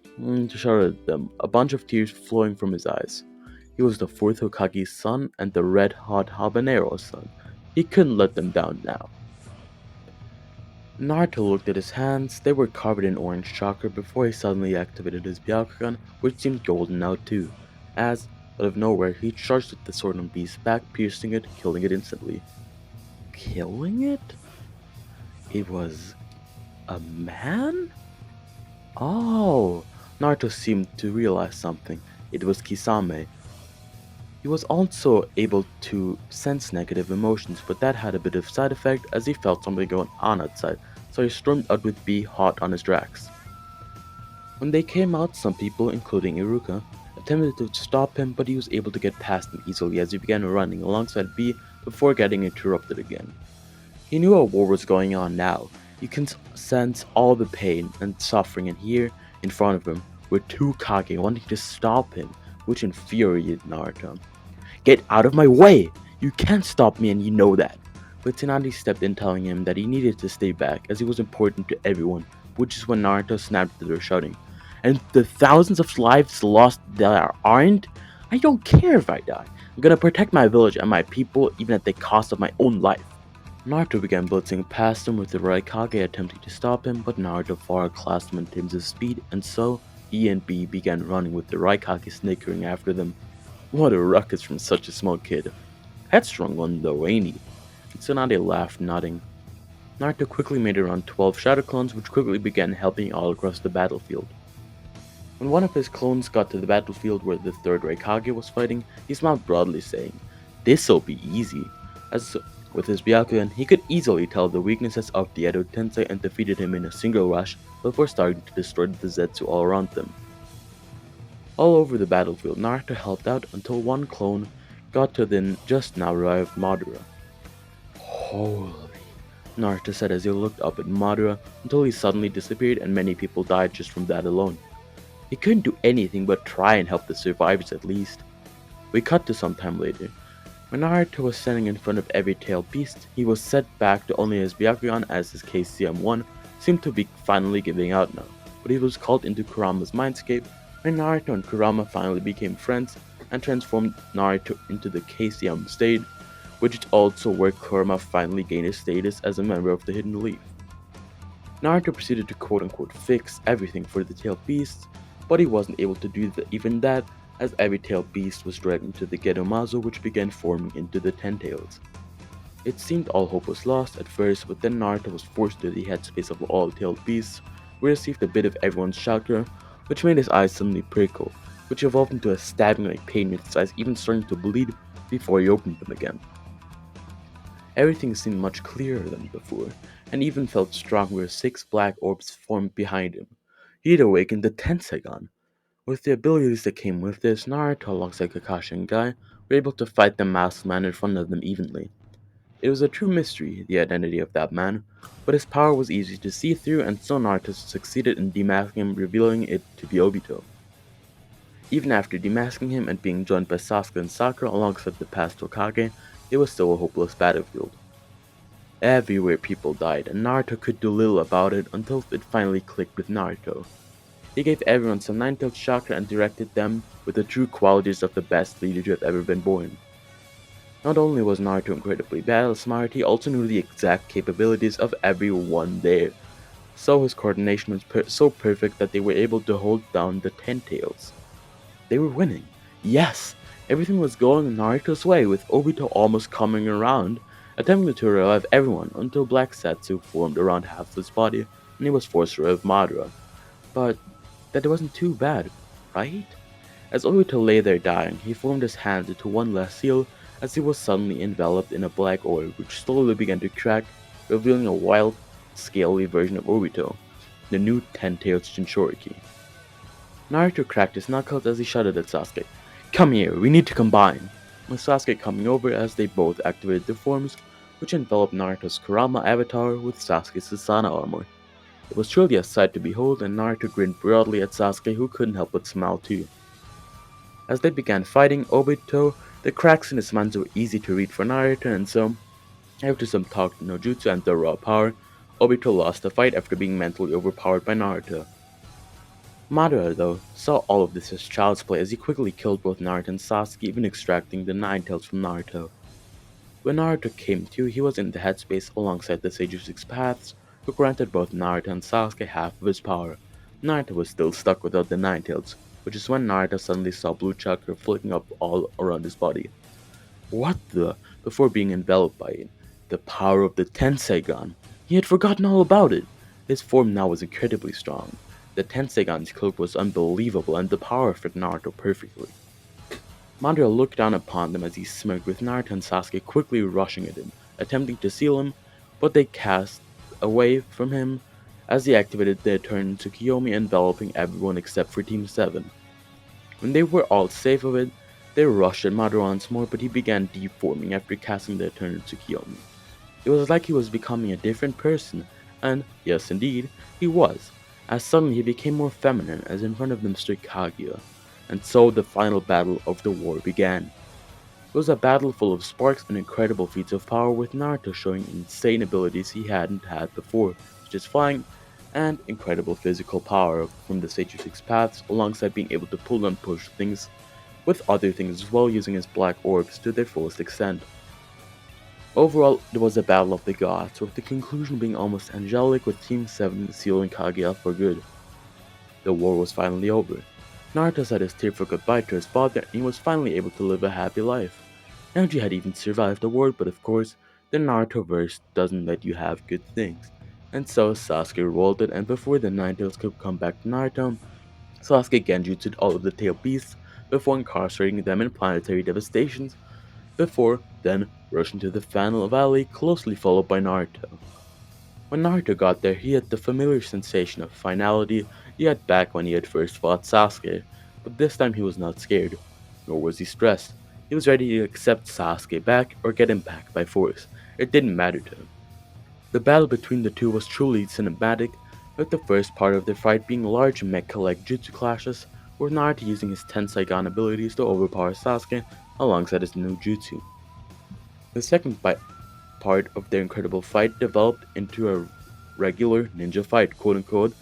shouted at them, a bunch of tears flowing from his eyes. He was the fourth Hokage's son and the red-hot habanero's son. He couldn't let them down now. Naruto looked at his hands. They were covered in orange chakra before he suddenly activated his Byakugan, which seemed golden now too, as, out of nowhere, he charged at the sword on Beast's back, piercing it, killing it instantly. Killing it? It was a man? Oh! Naruto seemed to realize something. It was Kisame. He was also able to sense negative emotions, but that had a bit of side effect as he felt something going on outside, so he stormed out with B hot on his tracks. When they came out, some people, including Iruka, attempted to stop him, but he was able to get past them easily as he began running alongside B before getting interrupted again. He knew a war was going on now. You can sense all the pain and suffering, and here, in front of him, were two Kage wanting to stop him, which infuriated Naruto. Get out of my way! You can't stop me and you know that. But Tsunade stepped in telling him that he needed to stay back as he was important to everyone, which is when Naruto snapped at her shouting, and the thousands of lives lost that aren't? I don't care if I die. I'm gonna protect my village and my people even at the cost of my own life. Naruto began blitzing past him with the Raikage attempting to stop him, but Naruto far outclassed him in terms of speed, and so E and B began running with the Raikage snickering after them. What a ruckus from such a small kid. Headstrong one though, ain't he? Tsunade laughed, nodding. Naruto quickly made around 12 shadow clones, which quickly began helping all across the battlefield. When one of his clones got to the battlefield where the third Raikage was fighting, he smiled broadly, saying, "This'll be easy." As with his Byakugan, he could easily tell the weaknesses of the Edo Tensei and defeated him in a single rush before starting to destroy the Zetsu all around them. All over the battlefield, Naruto helped out until one clone got to the just now arrived Madara. Holy, Naruto said as he looked up at Madara until he suddenly disappeared and many people died just from that alone. He couldn't do anything but try and help the survivors at least. We cut to some time later. When Naruto was standing in front of every tailed beast, he was set back to only his Byakugan as his KCM-1 seemed to be finally giving out now, but he was called into Kurama's mindscape when Naruto and Kurama finally became friends and transformed Naruto into the KCM state, which is also where Kurama finally gained his status as a member of the Hidden Leaf. Naruto proceeded to quote-unquote fix everything for the tailed beasts, but he wasn't able to do even that as every tailed beast was dragged into the Gedomazo, which began forming into the Ten Tails. It seemed all hope was lost at first, but then Naruto was forced to the headspace of all tailed beasts, where he received a bit of everyone's chakra, which made his eyes suddenly prickle, which evolved into a stabbing-like pain with his eyes even starting to bleed before he opened them again. Everything seemed much clearer than before, and even felt strong where 6 black orbs formed behind him. He had awakened the Tensegon. With the abilities that came with this, Naruto alongside Kakashi and Guy were able to fight the masked man in front of them evenly. It was a true mystery, the identity of that man, but his power was easy to see through and so Naruto succeeded in demasking him, revealing it to be Obito. Even after demasking him and being joined by Sasuke and Sakura alongside the past Hokage, it was still a hopeless battlefield. Everywhere people died, and Naruto could do little about it until it finally clicked with Naruto. He gave everyone some Untitled Chapter and directed them with the true qualities of the best leader to have ever been born. Not only was Naruto incredibly battle smart, he also knew the exact capabilities of everyone there, so his coordination was so perfect that they were able to hold down the Ten Tails. They were winning. Yes, everything was going Naruto's way, with Obito almost coming around, attempting to revive everyone until Black Satsu formed around half his body and he was forced to revive Madara. But that wasn't too bad, right? As Obito lay there dying, he formed his hands into one last seal as he was suddenly enveloped in a black orb which slowly began to crack, revealing a wild, scaly version of Obito, the new Ten-Tailed Jinchuriki. Naruto cracked his knuckles as he shouted at Sasuke, "Come here, we need to combine!" With Sasuke coming over as they both activated their forms, which enveloped Naruto's Kurama avatar with Sasuke's Susanoo armor. It was truly a sight to behold, and Naruto grinned broadly at Sasuke, who couldn't help but smile too. As they began fighting Obito, the cracks in his minds were easy to read for Naruto, and so, after some talk no jutsu and the raw power, Obito lost the fight after being mentally overpowered by Naruto. Madara, though, saw all of this as child's play as he quickly killed both Naruto and Sasuke, even extracting the Nine Tails from Naruto. When Naruto came to, he was in the headspace alongside the Sage of Six Paths, who granted both Naruto and Sasuke half of his power. Naruto was still stuck without the Nine Tails, which is when Naruto suddenly saw blue chakra flicking up all around his body. What the? Before being enveloped by it. The power of the Tenseigan. He had forgotten all about it. His form now was incredibly strong. The Tenseigan's cloak was unbelievable, and the power fit Naruto perfectly. Madara looked down upon them as he smirked, with Naruto and Sasuke quickly rushing at him, attempting to seal him, but they cast away from him as he activated the Eternal Tsukiyomi, enveloping everyone except for Team 7. When they were all safe of it, they rushed at Madara once more, but he began deforming after casting the Eternal Tsukiyomi. It was like he was becoming a different person, and, yes indeed, he was, as suddenly he became more feminine as in front of them stood Kaguya, and so the final battle of the war began. It was a battle full of sparks and incredible feats of power, with Naruto showing insane abilities he hadn't had before, such as flying, and incredible physical power from the Sage of Six Paths, alongside being able to pull and push things with other things as well, using his black orbs to their fullest extent. Overall, it was a battle of the gods, with the conclusion being almost angelic, with Team 7 sealing Kaguya for good. The war was finally over. Naruto said his tearful goodbye to his father, and he was finally able to live a happy life. Naruto had even survived the war, but of course, the Naruto verse doesn't let you have good things. And so Sasuke revolted, and before the Nine Tails could come back to Naruto, Sasuke genjutsu'd all of the tail beasts before incarcerating them in planetary devastations, before then rushing to the final valley, closely followed by Naruto. When Naruto got there, he had the familiar sensation of finality he had back when he had first fought Sasuke, but this time he was not scared, nor was he stressed. He was ready to accept Sasuke back or get him back by force. It didn't matter to him. The battle between the two was truly cinematic, with the first part of the fight being large mecha-like jutsu clashes, with Naruto using his Tenseigan abilities to overpower Sasuke alongside his new jutsu. The second part of their incredible fight developed into a regular ninja fight, quote unquote.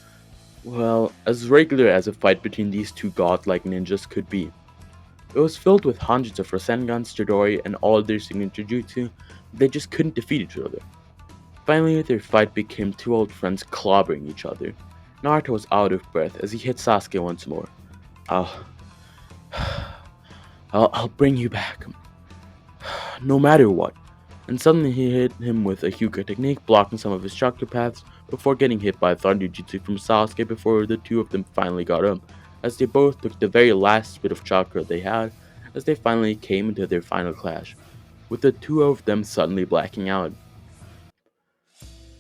Well, as regular as a fight between these two godlike ninjas could be. It was filled with hundreds of Rasengans, Chidori, and all their signature jutsu, but they just couldn't defeat each other. Finally, their fight became two old friends clobbering each other. Naruto was out of breath as he hit Sasuke once more. I'll, I'll bring you back, no matter what. And suddenly he hit him with a HYUGA technique, blocking some of his chakra paths before getting hit by a thunder jutsu from Sasuke before the two of them finally got up, as they both took the very last bit of chakra they had as they finally came into their final clash, with the two of them suddenly blacking out.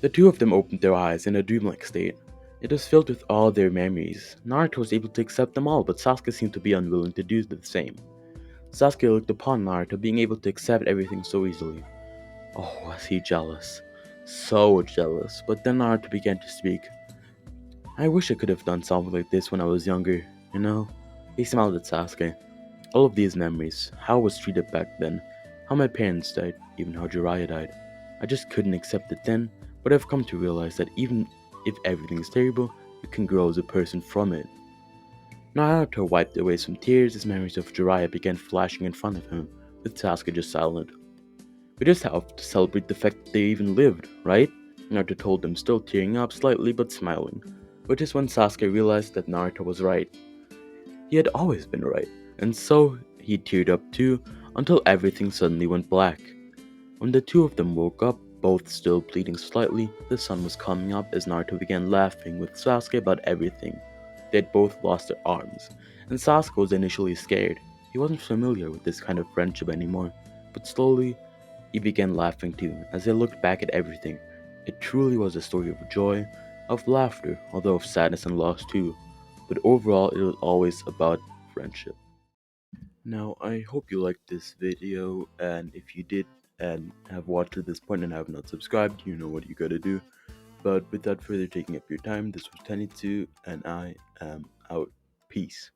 The two of them opened their eyes in a dreamlike state. It was filled with all their memories. Naruto was able to accept them all, but Sasuke seemed to be unwilling to do the same. Sasuke looked upon Naruto being able to accept everything so easily. Oh, was he jealous? So jealous. But then Naruto began to speak. I wish I could have done something like this when I was younger, you know? He smiled at Sasuke. All of these memories, how I was treated back then, how my parents died, even how Jiraiya died. I just couldn't accept it then, but I've come to realize that even if everything's terrible, you can grow as a person from it. Naruto wiped away some tears as memories of Jiraiya began flashing in front of him, with Sasuke just silent. We just have to celebrate the fact that they even lived, right? Naruto told them, still tearing up slightly but smiling, which is when Sasuke realized that Naruto was right. He had always been right, and so he teared up too, until everything suddenly went black. When the two of them woke up, both still bleeding slightly, the sun was coming up as Naruto began laughing with Sasuke about everything. They had both lost their arms, and Sasuke was initially scared. He wasn't familiar with this kind of friendship anymore, but slowly he began laughing too as they looked back at everything. It truly was a story of joy, of laughter, although of sadness and loss too. But overall, it was always about friendship. Now, I hope you liked this video, and if you did and have watched to this point and have not subscribed, you know what you gotta do. But without further taking up your time, this was Tenitzu, and I am out. Peace.